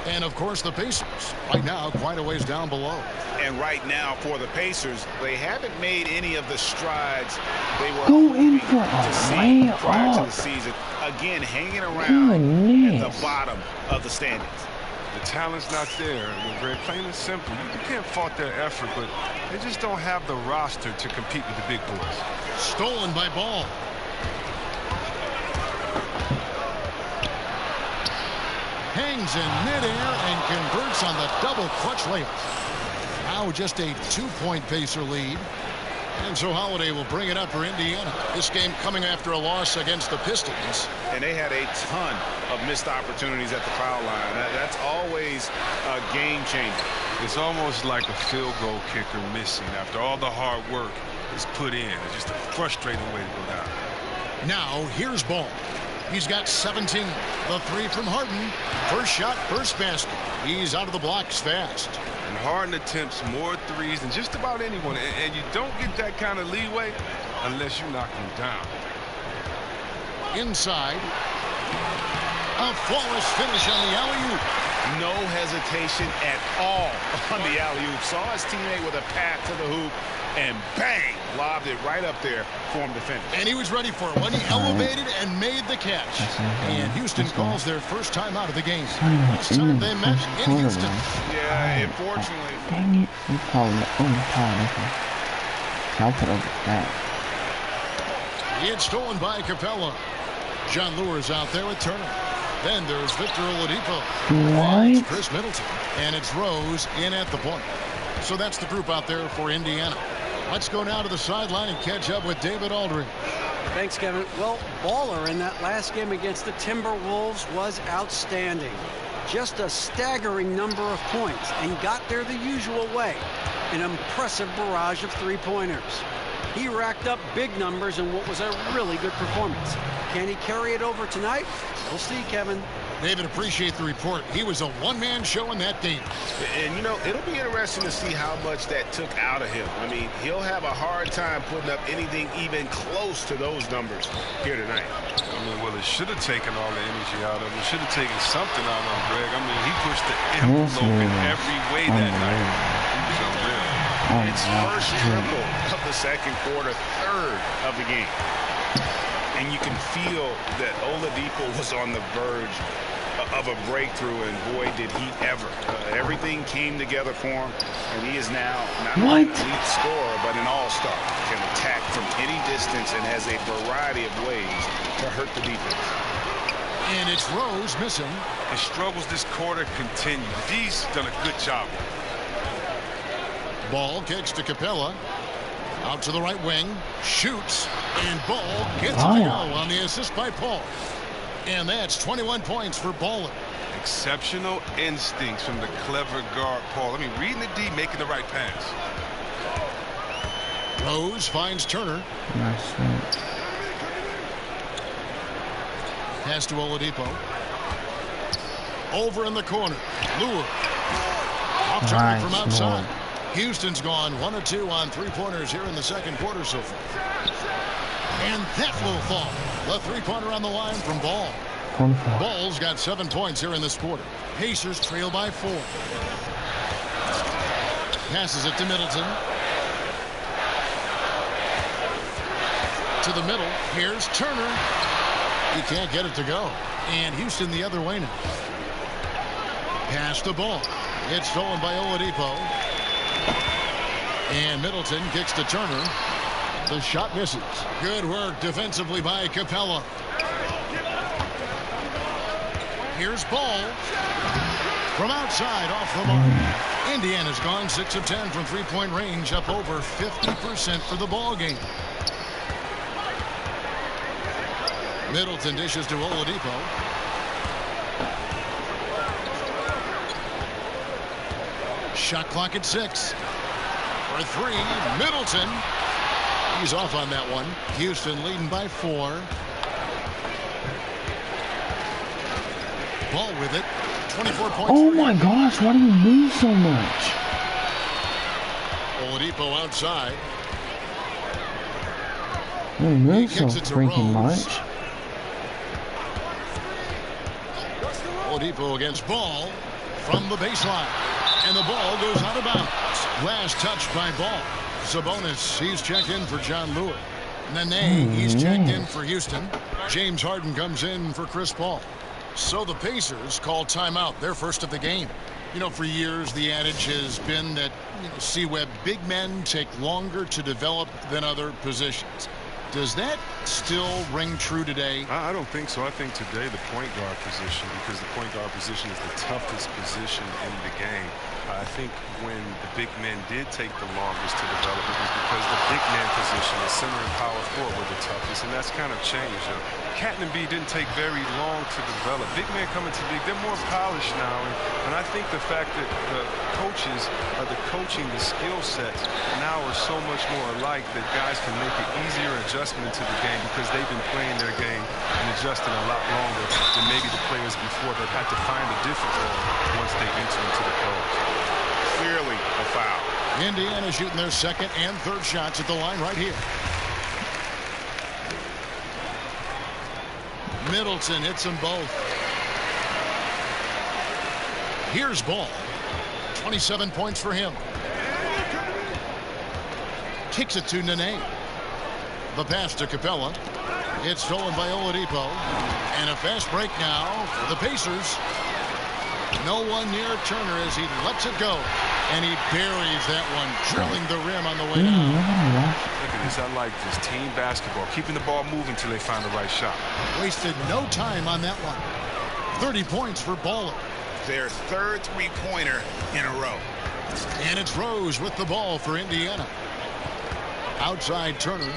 And, of course, the Pacers, right now, quite a ways down below. And right now, for the Pacers, they haven't made any of the strides they were Go in for to see a prior to layup. the season. Again, hanging around at the bottom of the standings. The talent's not there. Very plain and simple. You can't fault their effort, but they just don't have the roster to compete with the big boys. Stolen by Ball. Hangs in midair and converts on the double clutch layup. Now just a 2-point Pacer lead. And so Holiday will bring it up for Indiana. This game coming after a loss against the Pistons. And they had a ton of missed opportunities at the foul line. That's always a game changer. It's almost like a field goal kicker missing after all the hard work is put in. It's just a frustrating way to go down. Now here's Ball. He's got 17. The three from Harden. First shot, first basket. He's out of the blocks fast. And Harden attempts more threes than just about anyone. And you don't get that kind of leeway unless you knock him down. Inside. A flawless finish on the alley-oop. No hesitation at all on the alley-oop. Saw his teammate with a pass to the hoop, and bang, lobbed it right up there for him to finish. And he was ready for it when he elevated and made the catch. And Houston calls their first time out of the game. This time they met in Houston. Yeah, unfortunately. Dang it. You called it. Oh, you called it. I'll put over that. It's stolen by Capella. John Lure's out there with Turner. Then there's Victor Oladipo. What? Chris Middleton. And it's Rose in at the point. So that's the group out there for Indiana. Let's go now to the sideline and catch up with David Aldridge. Thanks, Kevin. Well, Baller in that last game against the Timberwolves was outstanding. Just a staggering number of points and got there the usual way. An impressive barrage of three-pointers. He racked up big numbers in what was a really good performance. Can he carry it over tonight? We'll see, Kevin. David, appreciate the report. He was a one-man show in that game. And, you know, it'll be interesting to see how much that took out of him. I mean, he'll have a hard time putting up anything even close to those numbers here tonight. I mean, well, it should have taken all the energy out of him. It should have taken something out of him, Greg. I mean, he pushed the envelope in every way that night. He was unreal. It's first triple of the second quarter, third of the game. And you can feel that Oladipo was on the verge of a breakthrough, and boy, did he ever. Everything came together for him, and he is now not only an elite scorer, but an all-star. Can attack from any distance and has a variety of ways to hurt the defense. And it's Rose missing. His struggles this quarter continue. D's done a good job. Ball kicks to Capella. Out to the right wing. Shoots. And Ball gets it to go on the assist by Paul. And that's 21 points for Ball. Exceptional instincts from the clever guard, Paul. I mean, reading the D, making the right pass. Rose finds Turner. Nice. Pass to Oladipo. Over in the corner. Lure. Off target from outside. Houston's gone 1 of 2 on three-pointers here in the second quarter so far. And that will fall. The three-pointer on the line from Ball. Ball's got 7 points here in this quarter. Pacers trail by 4. Passes it to Middleton. To the middle. Here's Turner. He can't get it to go. And Houston the other way now. Pass the ball. It's stolen by Oladipo. And Middleton kicks to Turner. The shot misses. Good work defensively by Capella. Here's Ball. From outside off the mark. Indiana's gone 6 of 10 from three-point range, up over 50% for the ball game. Middleton dishes to Oladipo. Shot clock at 6. For 3, Middleton. He's off on that one. Houston leading by 4. Ball with it. 24 points. Oh my gosh, why do you move so much? Oladipo outside. You move He so kicks it to freaking Rose. much. Oladipo against Ball from the baseline. And the ball goes out of bounds. Last touch by Ball. Sabonis, he's checked in for John Lewis. Nene, he's checked in for Houston. James Harden comes in for Chris Paul. So the Pacers call timeout, their first of the game. You know, for years, the adage has been that, C-Web, big men take longer to develop than other positions. Does that still ring true today? I don't think so. I think today the point guard position, because the point guard position is the toughest position in the game. I think when the big men did take the longest to develop, it was because the big man position, the center and power forward, were the toughest, and that's kind of changed. Cat and B didn't take very long to develop. Big men coming to the league, they're more polished now, and I think the fact that the coaches are the coaching, the skill sets now are so much more alike that guys can make an easier adjustment into the game because they've been playing their game and adjusting a lot longer than maybe the players before that had to find a different role once they enter into the codes. Clearly a foul. Indiana shooting their second and third shots at the line right here. Middleton hits them both. Here's Ball. 27 points for him. Kicks it to Nene. The pass to Capella. It's stolen by Oladipo. And a fast break now for the Pacers. No one near Turner as he lets it go. And he buries that one, drilling the rim on the way down. Look at this. I like this team basketball. Keeping the ball moving until they find the right shot. Wasted no time on that one. 30 points for Baller. Their third three-pointer in a row. And it's Rose with the ball for Indiana. Outside Turner.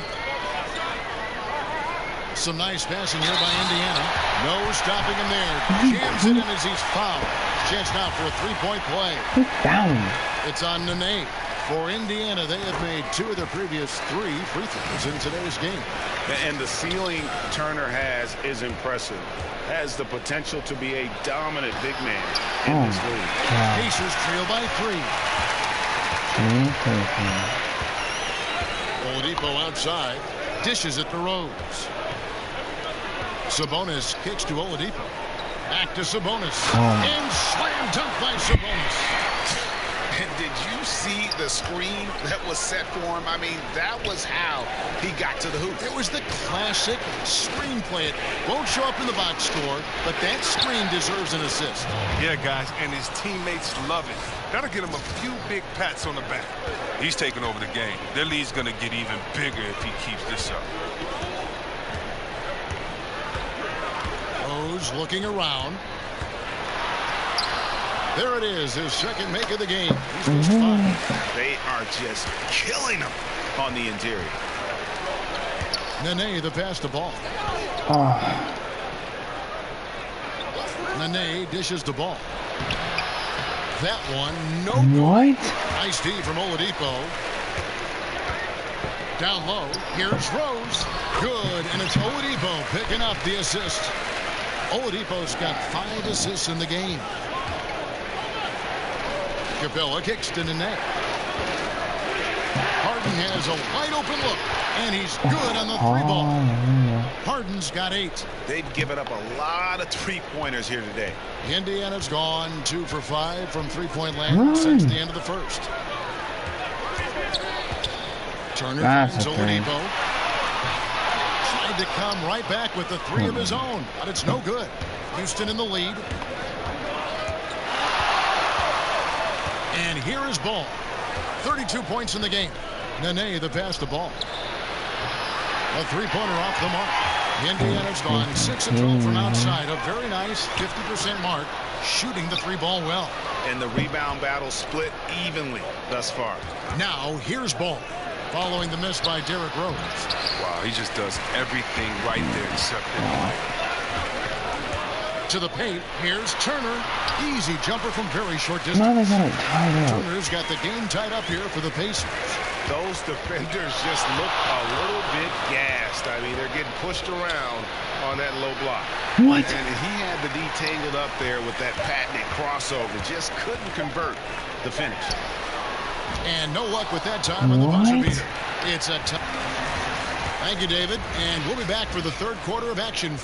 Some nice passing here by Indiana. No stopping him there. Jams it in as he's fouled. Chance now for a three-point play. Get down. It's on Nene. For Indiana, they have made 2 of their previous 3 free throws in today's game. And the ceiling Turner has is impressive. Has the potential to be a dominant big man in this league. Pacers trail by 3. Oladipo outside. Dishes it to Rose. Sabonis kicks to Oladipo. Back to Sabonis. And slam dunk by Sabonis. And did you see the screen that was set for him? I mean, that was how he got to the hoop. It was the classic screenplay. It won't show up in the box score, but that screen deserves an assist. Yeah, guys, and his teammates love it. That'll get him a few big pats on the back. He's taking over the game. Their lead's going to get even bigger if he keeps this up. Rose looking around. There it is, his second make of the game. He's 5. They are just killing him on the interior. Nene, the pass to Ball. Nene dishes the ball. That one, no good. Nice D from Oladipo. Down low, here's Rose. Good, and it's Oladipo picking up the assist. Oladipo's got 5 assists in the game. Capella kicks to Nene. Harden has a wide open look, and he's good on the 3-ball. Harden's got 8. They've given up a lot of three-pointers here today. Indiana's gone 2 for 5 from three-point land since the end of the first. Turner finds Oladipo. Tried to come right back with the 3 of his own, but it's no good. Houston in the lead. And here is Ball. 32 points in the game. Nene, the pass to Ball. A 3-pointer off the mark. Indiana's gone 6 of 12 from outside. A very nice 50% mark. Shooting the 3-ball well. And the rebound battle split evenly thus far. Now, here's Ball. Following the miss by Derrick Rose. Wow, he just does everything right there except in the To the paint. Here's Turner. Easy jumper from very short distance. Now they got it tied up. Turner's got the game tied up here for the Pacers. Those defenders just look a little bit gassed. I mean, they're getting pushed around on that low block. What? And he had the D tangled up there with that patented crossover. Just couldn't convert the finish. And no luck with that time on the buzzer beater. It's a tough. Thank you, David. And we'll be back for the third quarter of action.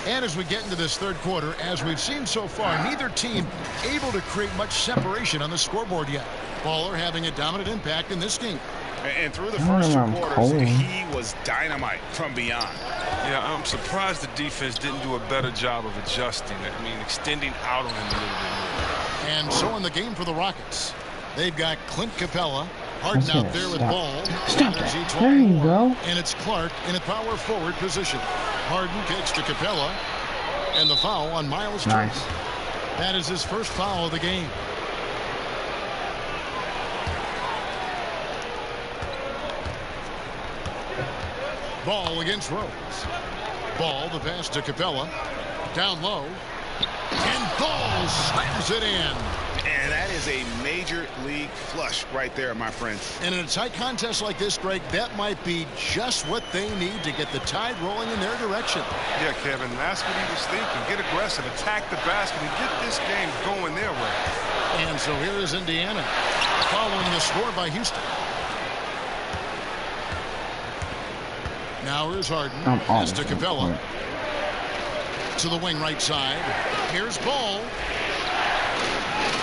And as we get into this third quarter, as we've seen so far, neither team able to create much separation on the scoreboard yet. Baller having a dominant impact in this game. And through the first two quarters, he was dynamite from beyond. Yeah, I'm surprised the defense didn't do a better job of adjusting. I mean, extending out on him a little bit more. And so in the game for the Rockets, they've got Clint Capella, Harden out there with ball. Stop that. There you go. And it's Clark in a power forward position. Harden kicks to Capella. And the foul on Miles Turner. Nice. That is his first foul of the game. Ball against Rose. Ball, the pass to Capella. Down low. And Ball slams it in. And that is a major league flush right there, my friends. And in a tight contest like this, Greg, that might be just what they need to get the tide rolling in their direction. Yeah, Kevin, that's what he was thinking. Get aggressive, attack the basket, and get this game going their way. And so here is Indiana, following the score by Houston. Now here's Harden. Pass to Capella. To the wing right side. Here's Ball.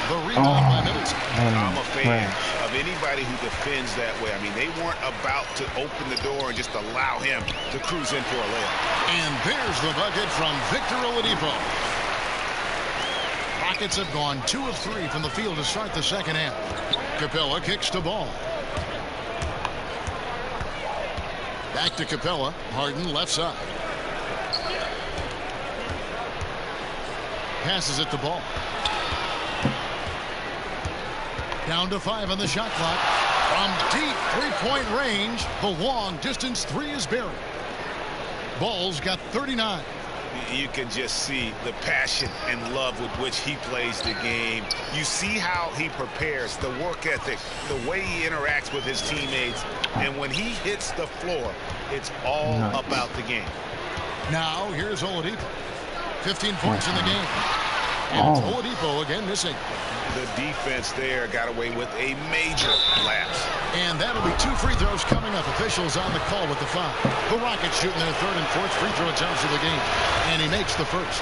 The rebound by Middleton. I'm a fan of anybody who defends that way. I mean, they weren't about to open the door and just allow him to cruise in for a layup. And there's the bucket from Victor Oladipo. Rockets have gone 2 of 3 from the field to start the second half. Capella kicks to Ball. Back to Capella. Harden left side. Passes it to Ball. Down to 5 on the shot clock. From deep three-point range, the long distance three is buried. Ball's got 39. You can just see the passion and love with which he plays the game. You see how he prepares, the work ethic, the way he interacts with his teammates. And when he hits the floor, it's all about the game. Now, here's Oladipo. 15 points in the game. And Oladipo again missing. The defense there got away with a major lapse. And that'll be 2 free throws coming up. Officials on the call with the foul. The Rockets shooting their 3rd and 4th free throw attempts of the game. And he makes the first.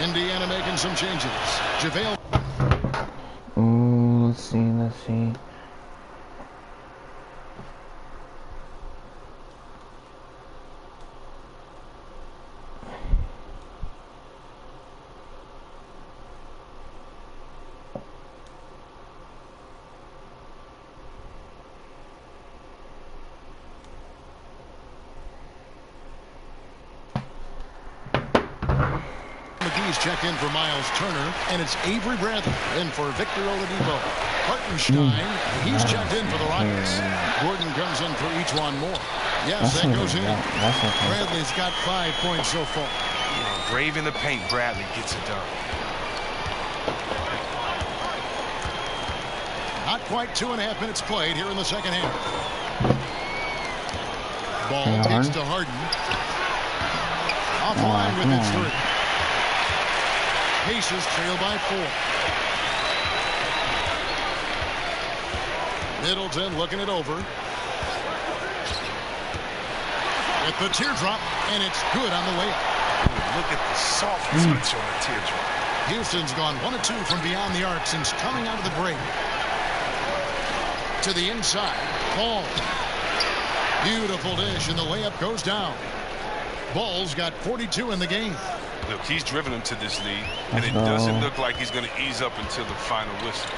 Indiana making some changes. JaVale. Ooh, let's see. McGee's checked in for Miles Turner, and it's Avery Bradley in for Victor Oladipo. Hartenstein, he's checked in for the Rockets. Gordon comes in for each one more. Yes, that goes in. Bradley's got 5 points so far. Braving the paint, Bradley gets it done. Not quite 2.5 minutes played here in the second half. Ball takes to Harden. Offline with its 3. Pacers trail by 4. Middleton looking it over. At the teardrop, and it's good on the way up. Look at the soft touch on the teardrop. Houston's gone 1 of 2 from beyond the arc since coming out of the break. To the inside. Ball. Beautiful dish, and the layup goes down. Ball's got 42 in the game. Look, he's driven him to this lead, and it doesn't look like he's going to ease up until the final whistle.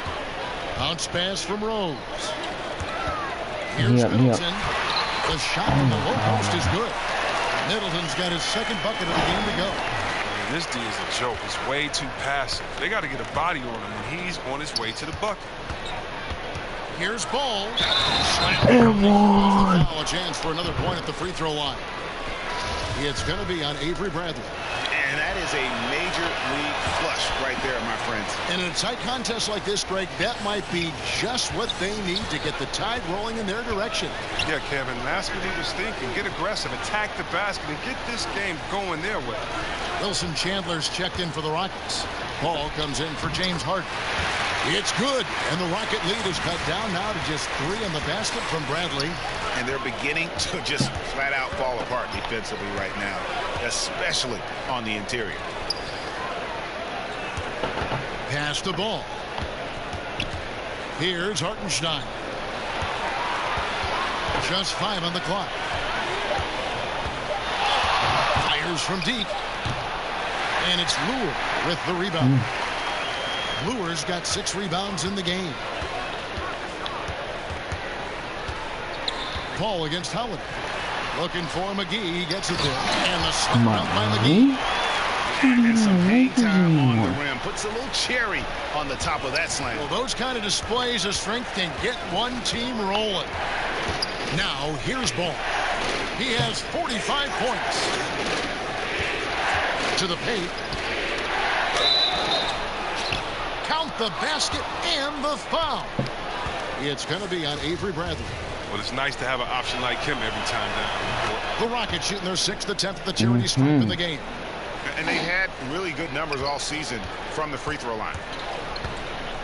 Bounce pass from Rose. Here's Middleton. The shot from the low post is good. Middleton's got his 2nd bucket of the game to go. I mean, this D is a joke. It's way too passive. They got to get a body on him, and he's on his way to the bucket. Here's Ball. A chance for another point at the free throw line. It's going to be on Avery Bradley. And that is a major league flush right there, my friends. And in a tight contest like this, Greg, that might be just what they need to get the tide rolling in their direction. Yeah, Kevin, that's what he was thinking. Get aggressive, attack the basket, and get this game going their way. Wilson Chandler's checked in for the Rockets. Ball comes in for James Harden. It's good, and the Rocket lead is cut down now to just 3 in the basket from Bradley. And they're beginning to just flat out fall apart defensively right now, especially on the interior. Pass the ball. Here's Hartenstein. Just 5 on the clock. Fires from deep. And it's Lure with the rebound. Lure's got 6 rebounds in the game. Paul against Howard. Looking for McGee. He gets it there. And the slip out by McGee. And some hang time on the rim. Puts a little cherry on the top of that slam. Well, those kind of displays of strength can get one team rolling. Now, here's Ball. He has 45 points. To the paint. Count the basket and the foul. It's going to be on Avery Bradley. Well, it's nice to have an option like him every time down the court. The Rockets shooting their 6th attempt at the charity stripe in the game. And they had really good numbers all season from the free throw line.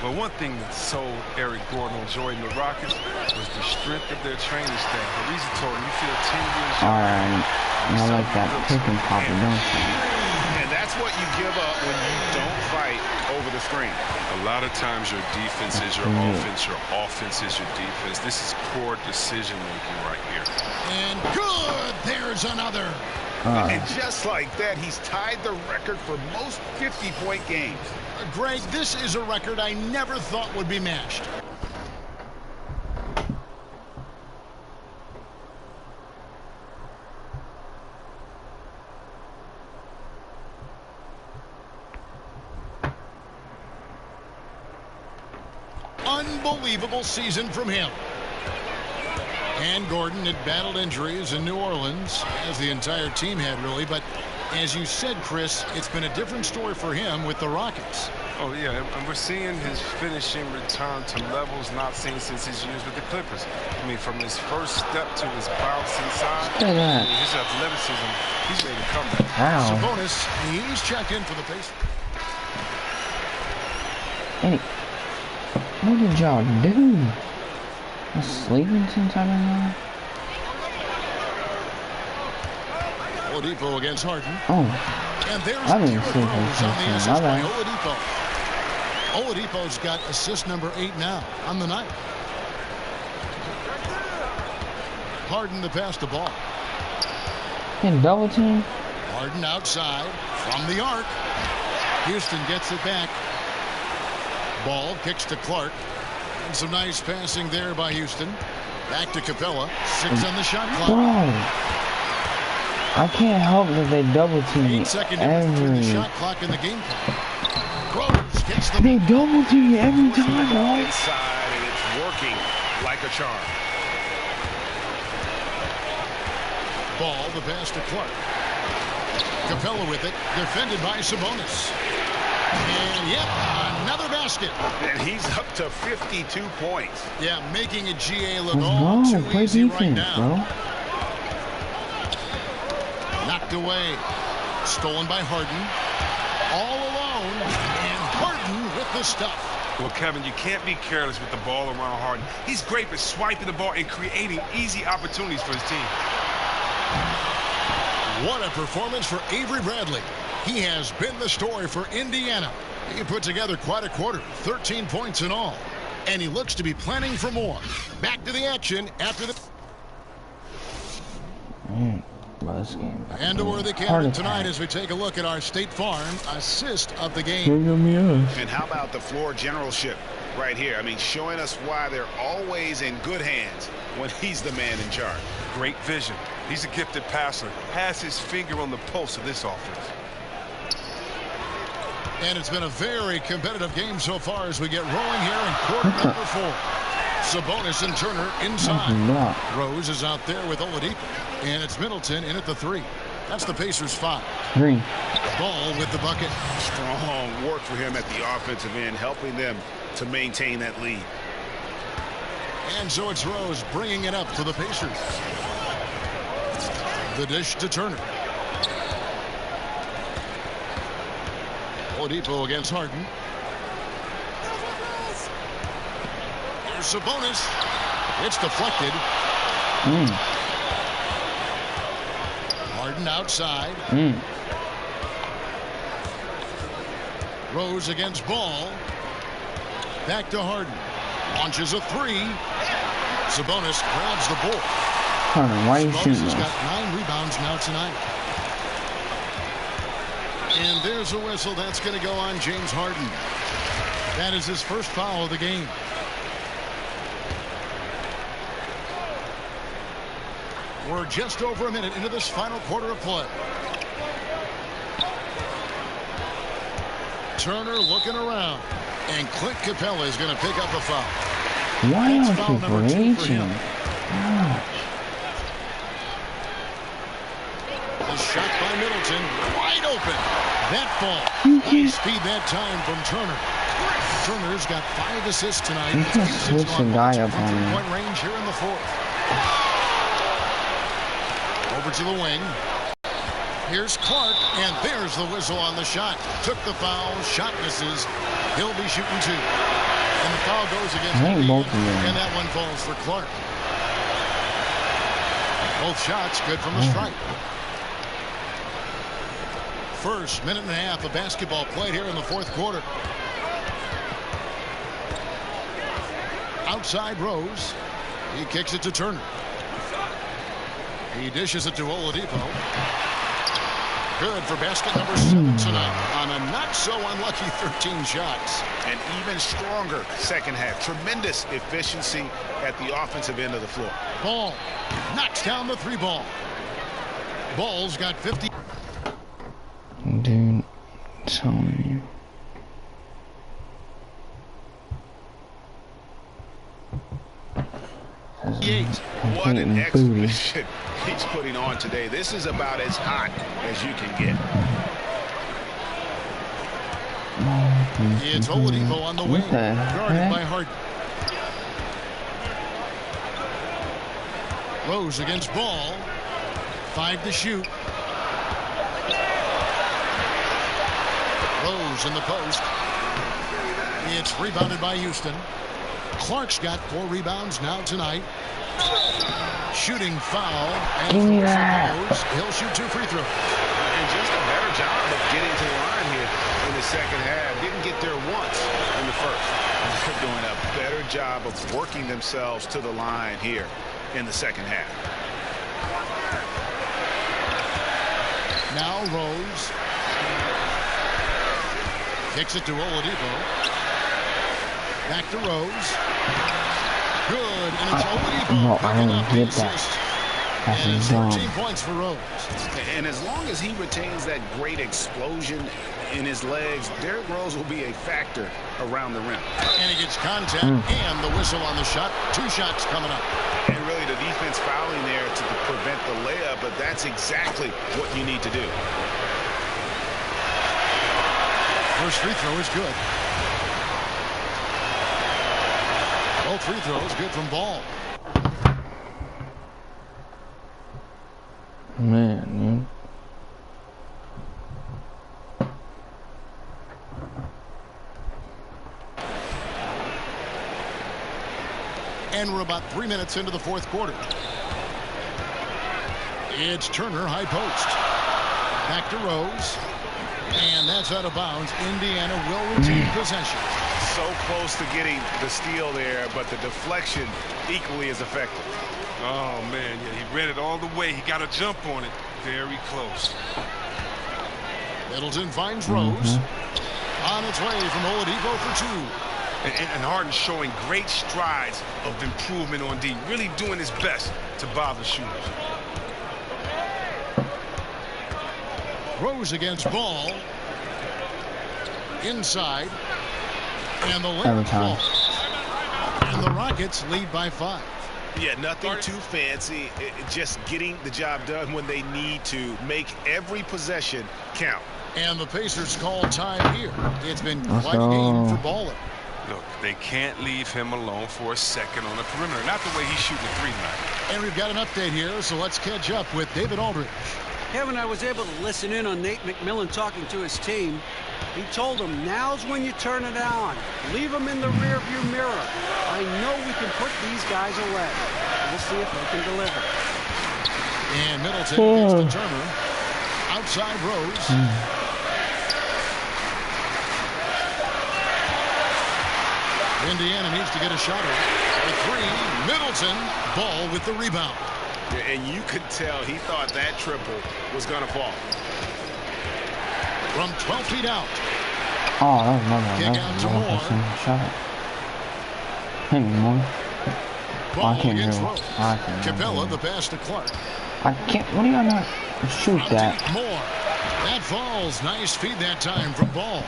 But one thing that sold Eric Gordon on Jordan the Rockets was the strength of their training staff. Ariza told him, you feel 10 years young. Alright, I like that pick and pop, don't you? And that's what you give up when you don't fight over the screen. A lot of times your defense is your offense, your offense is your defense. This is core decision making right here. And good, there's another. And just like that, he's tied the record for most 50-point games. Greg, this is a record I never thought would be matched. Unbelievable season from him. And Gordon had battled injuries in New Orleans, as the entire team had really, but as you said, Chris, it's been a different story for him with the Rockets. Oh, yeah, and we're seeing his finishing return to levels not seen since his years with the Clippers. I mean, from his first step to his bounce inside, his athleticism, he's ready to come back. Wow. Sabonis, he's checked in for the Pacers. Hey, what did y'all do? I'm sleeping since I've been on. Oladipo against Harden. Oh. And there's I've been Derrick sleeping Rose on the since assist by then. Oladipo. Oladipo's got assist number 8 now on the night. Harden to pass the ball. Getting double team. Harden outside from the arc. Houston gets it back. Ball kicks to Clark. And some nice passing there by Houston. Back to Capella. 6 on the shot clock. Bro. I can't help that they double team 8 me seconds between the every. shot clock in the game. Rose gets the They double team me every time, bro. Inside, and it's working like a charm. ball. The pass to Clark. Capella with it. Defended by Sabonis. And yep, another basket. And he's up to 52 points. Yeah, making a GA look Let's all go. too Play easy defense, right now. bro. Knocked away. Stolen by Harden. All alone. And Harden with the stuff. Well, Kevin, you can't be careless with the ball around Harden. He's great at swiping the ball and creating easy opportunities for his team. What a performance for Avery Bradley. He has been the story for Indiana. He put together quite a quarter, 13 points in all. And he looks to be planning for more. Back to the action after the... Well, this game. And a worthy candidate tonight as we take a look at our State Farm assist of the game. And how about the floor generalship right here? I mean, showing us why they're always in good hands when he's the man in charge. Great vision. He's a gifted passer. Has his finger on the pulse of this offense. And it's been a very competitive game so far as we get rolling here in quarter number 4. Sabonis and Turner inside. Rose is out there with Oladipo. And it's Middleton in at the 3. That's the Pacers' 5. Green. Ball with the bucket. Strong work for him at the offensive end, helping them to maintain that lead. And so it's Rose bringing it up for the Pacers. The dish to Turner. Oladipo against Harden. Here's Sabonis. It's deflected. Harden outside. Rose against Ball. Back to Harden. Launches a 3. Sabonis grabs the ball. Harden, why are you shooting? Sabonis has got 9 rebounds now tonight. And there's a whistle. That's going to go on James Harden. That is his first foul of the game. We're just over a minute into this final quarter of play. Turner looking around. And Clint Capella is going to pick up a foul. Why That's are foul you number 2 for him. The shot by Middleton. Wide open. That ball. Nice speed that time from Turner. Turner's got 5 assists tonight. You can switch the guy up on me. Point range here in the 4th. Over to the wing. Here's Clark, and there's the whistle on the shot. Took the foul, shot misses. He'll be shooting 2. And the foul goes against Indiana, and that one falls for Clark. Both shots good from the stripe. First minute and a half of basketball played here in the 4th quarter. Outside Rose. He kicks it to Turner. He dishes it to Oladipo. Good for basket number 7 tonight on a not so unlucky 13 shots. And even stronger second half. Tremendous efficiency at the offensive end of the floor. Ball knocks down the 3 ball. Ball's got 50. Dude, I'm telling you. What an exhibition he's putting on today. This is about as hot as you can get. It's Oladipo on the wing, guarded by Harden. Rose against Ball. 5 to shoot. Rose in the post. It's rebounded by Houston. Clark's got 4 rebounds now tonight. Shooting foul. And he'll shoot 2 free throws. And just a better job of getting to the line here in the second half. Didn't get there once in the first. They're doing a better job of working themselves to the line here in the second half. Now Rose. Kicks it to Oladipo. Back to Rose. Good, and it's Oladipo. No, I don't get that. And it's 14 points for Rose. And as long as he retains that great explosion in his legs, Derrick Rose will be a factor around the rim. And he gets contact and the whistle on the shot. 2 shots coming up. And really the defense fouling there to prevent the layup, but that's exactly what you need to do. First free throw is good. Both free throws good from Ball. Man, And we're about 3 minutes into the 4th quarter. It's Turner, high post. Back to Rose. And that's out of bounds. Indiana will retain possession. So close to getting the steal there, but the deflection equally as effective. Oh, man, yeah, he read it all the way. He got a jump on it. Very close. Middleton finds Rose. On its way from Oladipo for 2. And Harden showing great strides of improvement on D. Really doing his best to bother shooters. Rose against Ball. Inside. And the layup falls. And the Rockets lead by 5. Yeah, nothing too fancy. Just getting the job done when they need to. Make every possession count. And the Pacers call time here. It's been quite a game for Baller. Look, they can't leave him alone for a second on the perimeter. Not the way he's shooting the 3 tonight. And we've got an update here, so let's catch up with David Aldridge. Kevin, I was able to listen in on Nate McMillan talking to his team. He told them, now's when you turn it on. Leave them in the rearview mirror. I know we can put these guys away. We'll see if they can deliver. And Middleton gets to Turner. Outside Rose. Indiana needs to get a shot at the 3. Middleton, Ball with the rebound. And you could tell he thought that triple was going to fall. From 12 feet out. Oh, that was another one. Kick out to Moore. Shot. Hit me, Moore. Ball I can't against do it. Rose. I can't Capella, the pass to Clark. I can't. What do you not shoot that? Moore. That falls. Nice feed that time from Ball.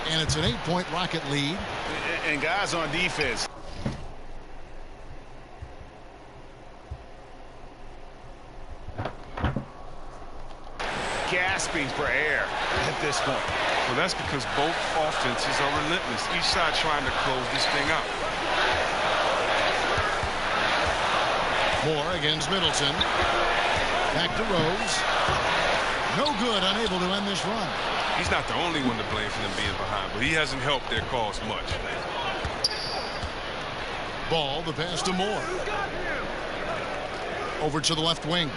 And it's an 8-point Rocket lead. And guys on defense. Gasping for air at this point. Well, that's because both offenses are relentless. Each side trying to close this thing out. Moore against Middleton. Back to Rose. No good, unable to end this run. He's not the only one to blame for them being behind, but he hasn't helped their cause much. Ball, the pass to Moore. Over to the left wing.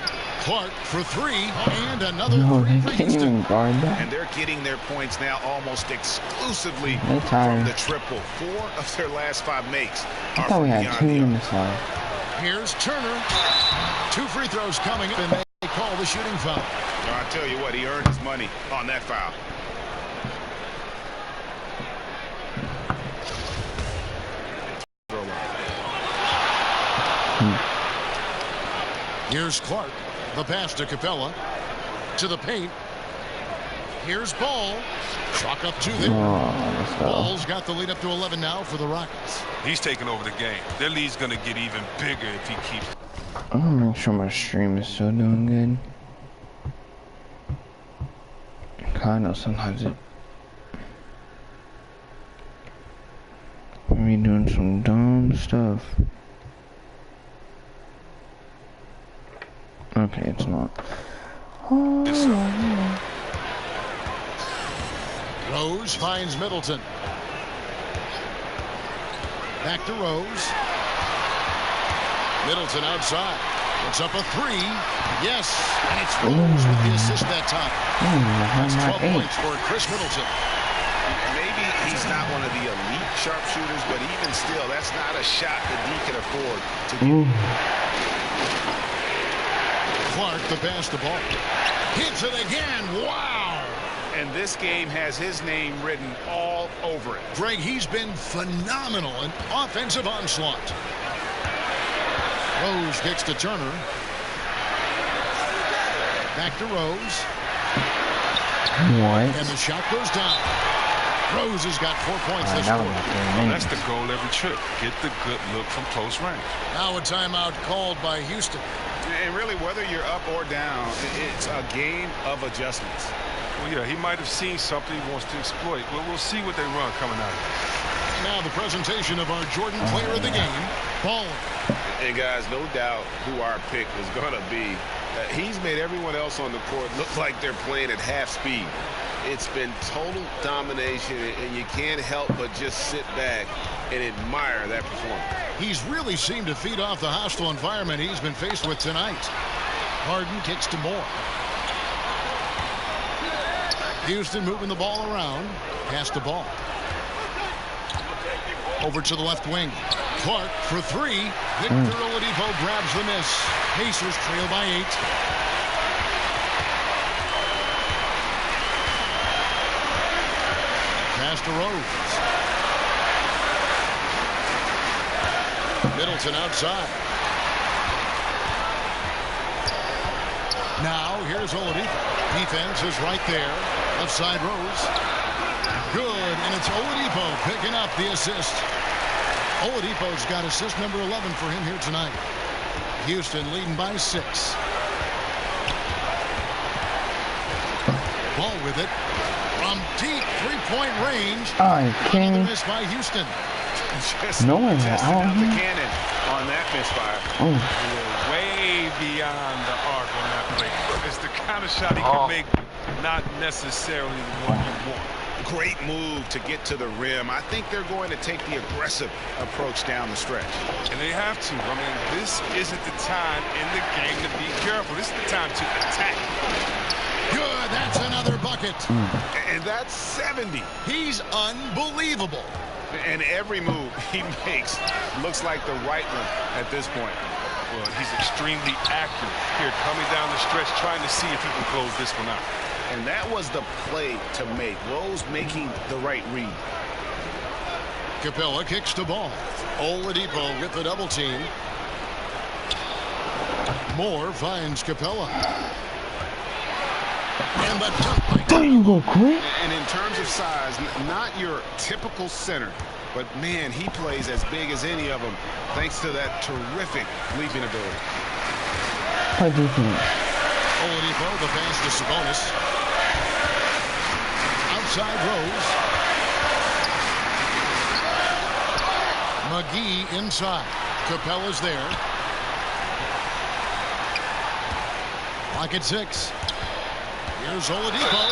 Clark for 3, and another 3 for Houston. And they're getting their points now almost exclusively from the triple. 4 of their last 5 makes. I thought we had 2 minutes left. Here's Turner. 2 free throws coming up, and they call the shooting foul. Well, I tell you what, he earned his money on that foul. Here's Clark. The pass to Capella. To the paint. Here's Ball. Chalk up 2 there. Ball's got the lead up to 11 now for the Rockets. He's taking over the game. Their lead's going to get even bigger if he keeps. I'm gonna make sure my stream is still doing good. I know sometimes it be doing some dumb stuff. Okay, it's not. Rose finds Middleton. Back to Rose. Middleton outside. It's up a 3. Yes, and it's Rose with the assist that time. That's 12 points for Chris Middleton. Maybe he's not one of the elite sharpshooters, but even still, that's not a shot that he can afford to get. Clark, the pass to Ball. Hits it again. Wow. And this game has his name written all over it. Greg, he's been phenomenal in offensive onslaught. Rose kicks to Turner. Back to Rose. What? And the shot goes down. Rose has got 4 points this quarter. That's the goal every trip. Get the good look from close range. Now a timeout called by Houston. And really, whether you're up or down, it's a game of adjustments. Well, yeah, he might have seen something he wants to exploit. Well, we'll see what they run coming out of it. Now the presentation of our Jordan player of the game, Baller. And guys, no doubt who our pick was going to be. He's made everyone else on the court look like they're playing at half speed. It's been total domination, and you can't help but just sit back and admire that performance. He's really seemed to feed off the hostile environment he's been faced with tonight. Harden kicks to Moore. Houston moving the ball around. Pass the ball. Over to the left wing. Clark for 3. Victor Oladipo grabs the miss. Pacers trail by 8. Pass to Rose. Middleton outside. Now here's Oladipo. Defense is right there. Left side Rose. Good, and it's Oladipo picking up the assist. Oladipo's got assist number 11 for him here tonight. Houston leading by 6. Ball with it from deep three-point range. I can't. Miss by Houston. Just no one's testing out out the here. cannon on that misfire. Oh, You're way beyond the arc on that play. It's the kind of shot he can make, not necessarily the one you want. Great move to get to the rim. I think they're going to take the aggressive approach down the stretch. And they have to. I mean, this isn't the time in the game to be careful. This is the time to attack. Good. That's another bucket. And that's 70. He's unbelievable. And every move he makes looks like the right one at this point. Well, he's extremely accurate here, coming down the stretch, trying to see if he can close this one out. And that was the play to make. Rose making the right read. Capella kicks the ball. Oladipo with the double team. Moore finds Capella. And the dunk. there you go, quick. And in terms of size, not your typical center, but man, he plays as big as any of them thanks to that terrific leaping ability. Play defense. Oladipo, the pass to Sabonis. Outside Rose. McGee inside. Capella's there. Lock at 6. Here's Oladipo.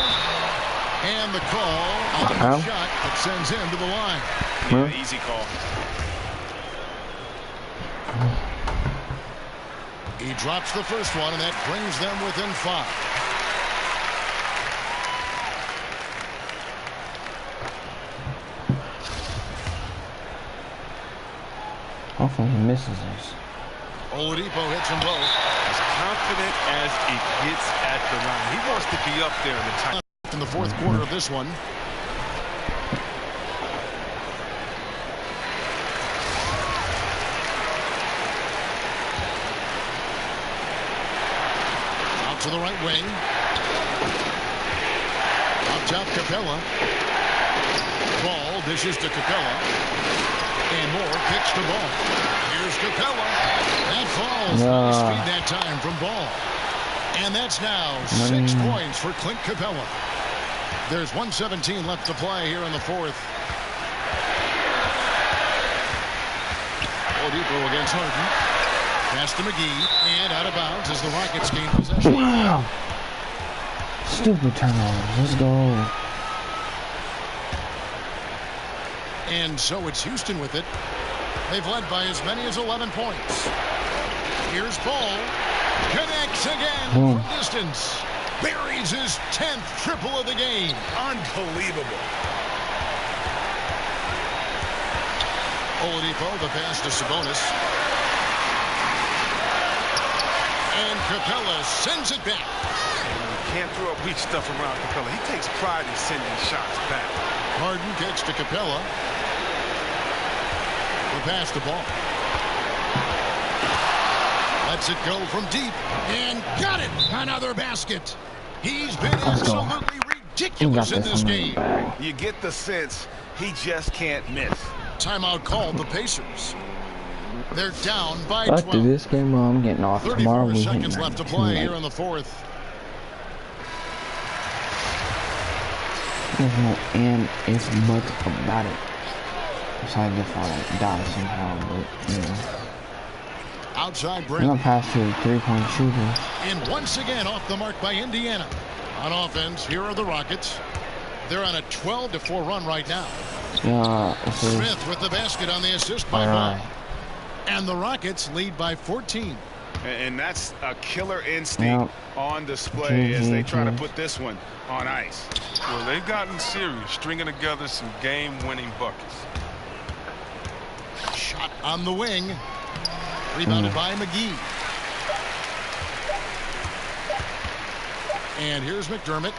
And the call on the shot that sends him to the line. Yeah, easy call. He drops the first one, and that brings them within 5. Hopefully he misses this. Oladipo hits them both. As confident as he gets at the line. He wants to be up there in the time. In the fourth quarter of this one. Out to the right wing. Up top, Capella. Ball dishes to Capella. And Moore kicks the ball. Here's Capella. That falls. Nice speed that time from Ball. And that's now 6 points for Clint Capella. There's 1:17 left to play here in the fourth. Oladipo against Harden. Pass to McGee. And out of bounds as the Rockets gain possession. Wow. Stupid turnover. Let's go. And so it's Houston with it. They've led by as many as 11 points. Here's Ball. Connects again from distance. Buries his 10th triple of the game. Unbelievable. Oladipo, the pass to Sabonis. And Capella sends it back. Can't throw weak stuff around Capella. He takes pride in sending shots back. Harden kicks to Capella. The pass to Ball. Lets it go from deep. And got it. Another basket. He's been absolutely ridiculous in this game. You get the sense he just can't miss. Timeout called the Pacers. They're down by 12. After this game, I'm getting off. Tomorrow 34 we seconds left to play here in the fourth. There's no and if buts about it. Besides if I die somehow, but you know. Outside I'm Brent. gonna pass to a 3-point shooter. And once again off the mark by Indiana. On offense, here are the Rockets. They're on a 12-4 run right now. Smith with the basket on the assist by Ball. And the Rockets lead by 14. And that's a killer instinct on display as they try to put this one on ice. Well, they've gotten serious, stringing together some game-winning buckets. Shot on the wing. Rebounded by McGee. And here's McDermott.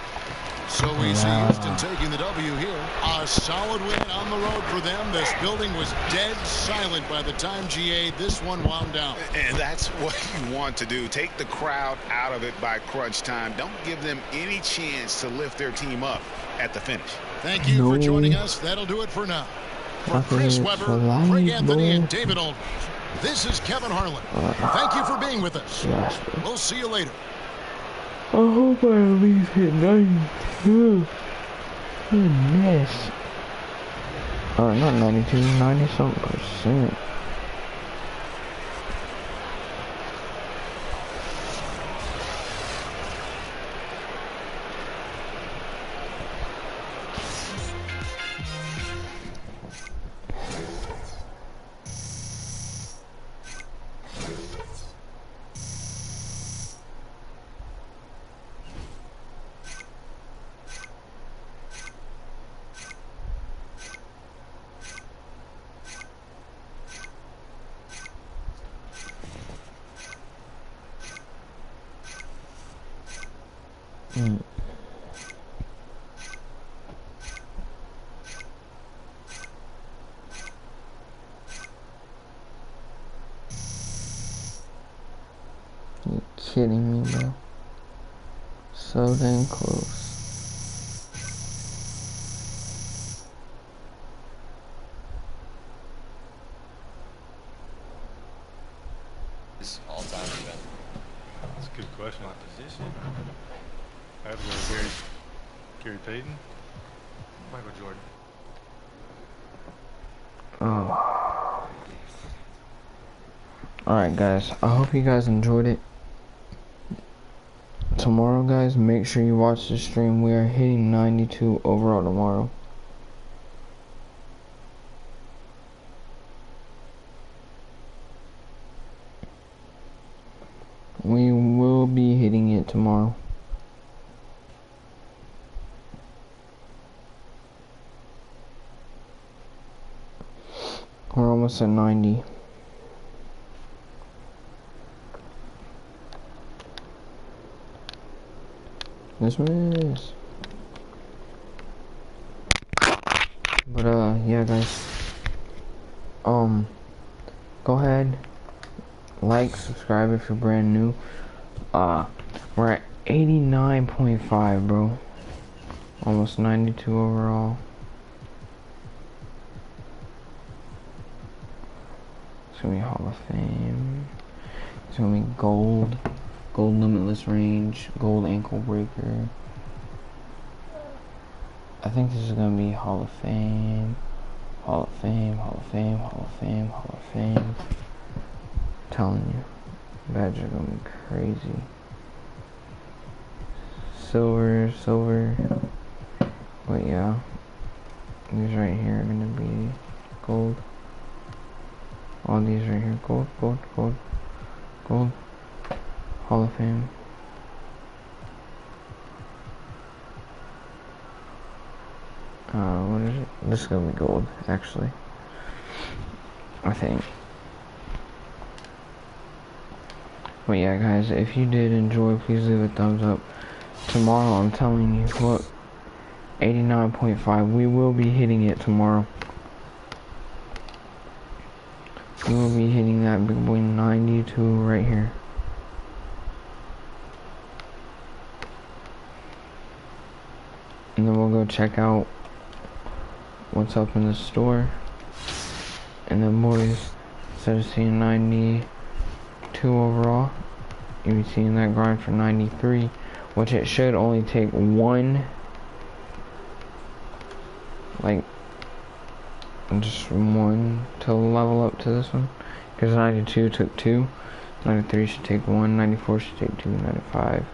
So we see Houston taking the W here. A solid win on the road for them. This building was dead silent by the time GA this one wound down. And that's what you want to do. Take the crowd out of it by crunch time. Don't give them any chance to lift their team up at the finish. Thank you for joining us. That'll do it for now. For Chris Webber, Craig Anthony, and David Aldridge, this is Kevin Harlan. Thank you for being with us. We'll see you later. I hope I at least hit 92. Goodness. Not 92, 90 something percent. You kidding me, bro? So dang close. This all-time event. That's a good question. My position. I have to go Gary Payton. Michael Jordan. Oh. Alright guys, I hope you guys enjoyed it. Tomorrow guys, make sure you watch the stream. We are hitting 92 overall tomorrow. We will be hitting it tomorrow. We're almost at 90. Dismiss. But yeah guys. Go ahead. Like, subscribe if you're brand new. We're at 89.5, bro. Almost 92 overall. It's gonna be Hall of Fame. It's gonna be gold. Gold limitless range. Gold ankle breaker. I think this is gonna be Hall of Fame. Hall of Fame, Hall of Fame, Hall of Fame, Hall of Fame. I'm telling you. Badges are gonna be crazy. Silver, silver. But yeah. These right here are gonna be gold. All these right here, gold, gold, gold, gold. Hall of Fame. What is it? This is gonna be gold, actually. I think. But yeah, guys, if you did enjoy, please leave a thumbs up. Tomorrow, I'm telling you, look, 89.5. We will be hitting it tomorrow. We will be hitting that big boy 92 right here. And then we'll go check out what's up in the store. And then boys, instead of seeing 92 overall, you'll be seeing that grind for 93, which it should only take one, like, just one to level up to this one. Because 92 took 2, 93 should take 1, 94 should take 2, 95,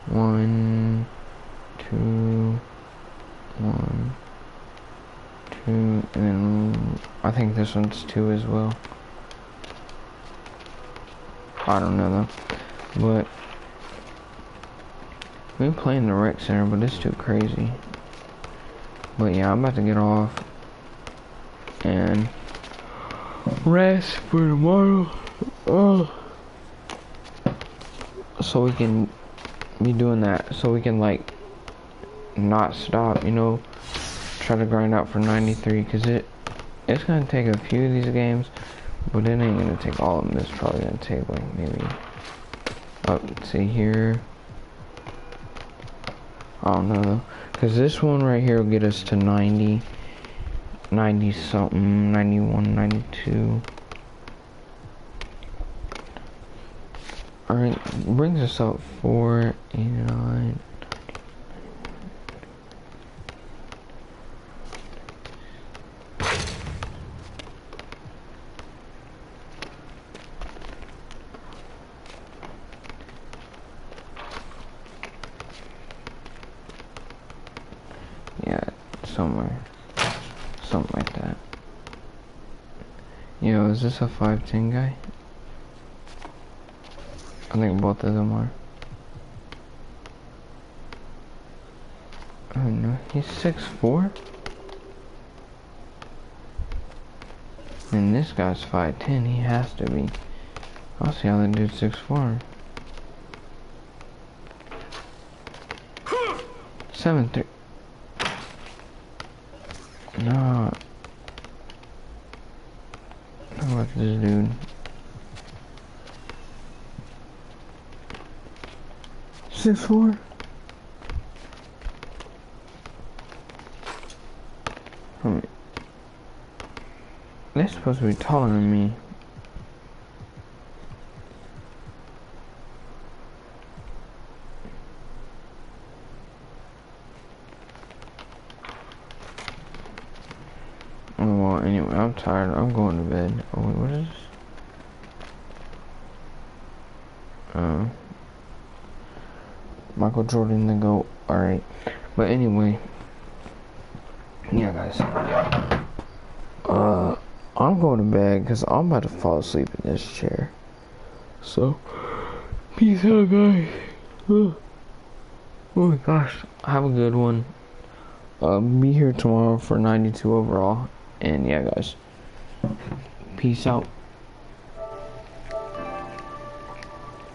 1, 2, 1, 2, and then I think this one's 2 as well. I don't know though, but we've been playing the rec center, but it's too crazy. But yeah, I'm about to get off and rest for tomorrow. So we can be doing that, so we can like not stop, you know, try to grind out for 93, because it's gonna take a few of these games, but it ain't gonna take all of them. It's probably gonna take like maybe let's see here, I don't know though, because this one right here will get us to 90, 90 something, 91, 92. Alright, brings us up 489. Yeah, somewhere. Something like that. Yo, is this a 5'10" guy? I think both of them are. Oh no, he's 6'4"? And this guy's 5'10", he has to be. I'll see how that dude's 6'4". 7'3". No. Look at this dude. 6'4". They're supposed to be taller than me. Oh well, anyway, I'm tired. I'm going to bed. Oh wait, what is this? Michael Jordan the GOAT. Alright. But anyway. Yeah, guys. I'm going to bed because I'm about to fall asleep in this chair. So, peace out, guys. Oh my gosh. Have a good one. Be here tomorrow for 92 overall. And yeah, guys. Peace out.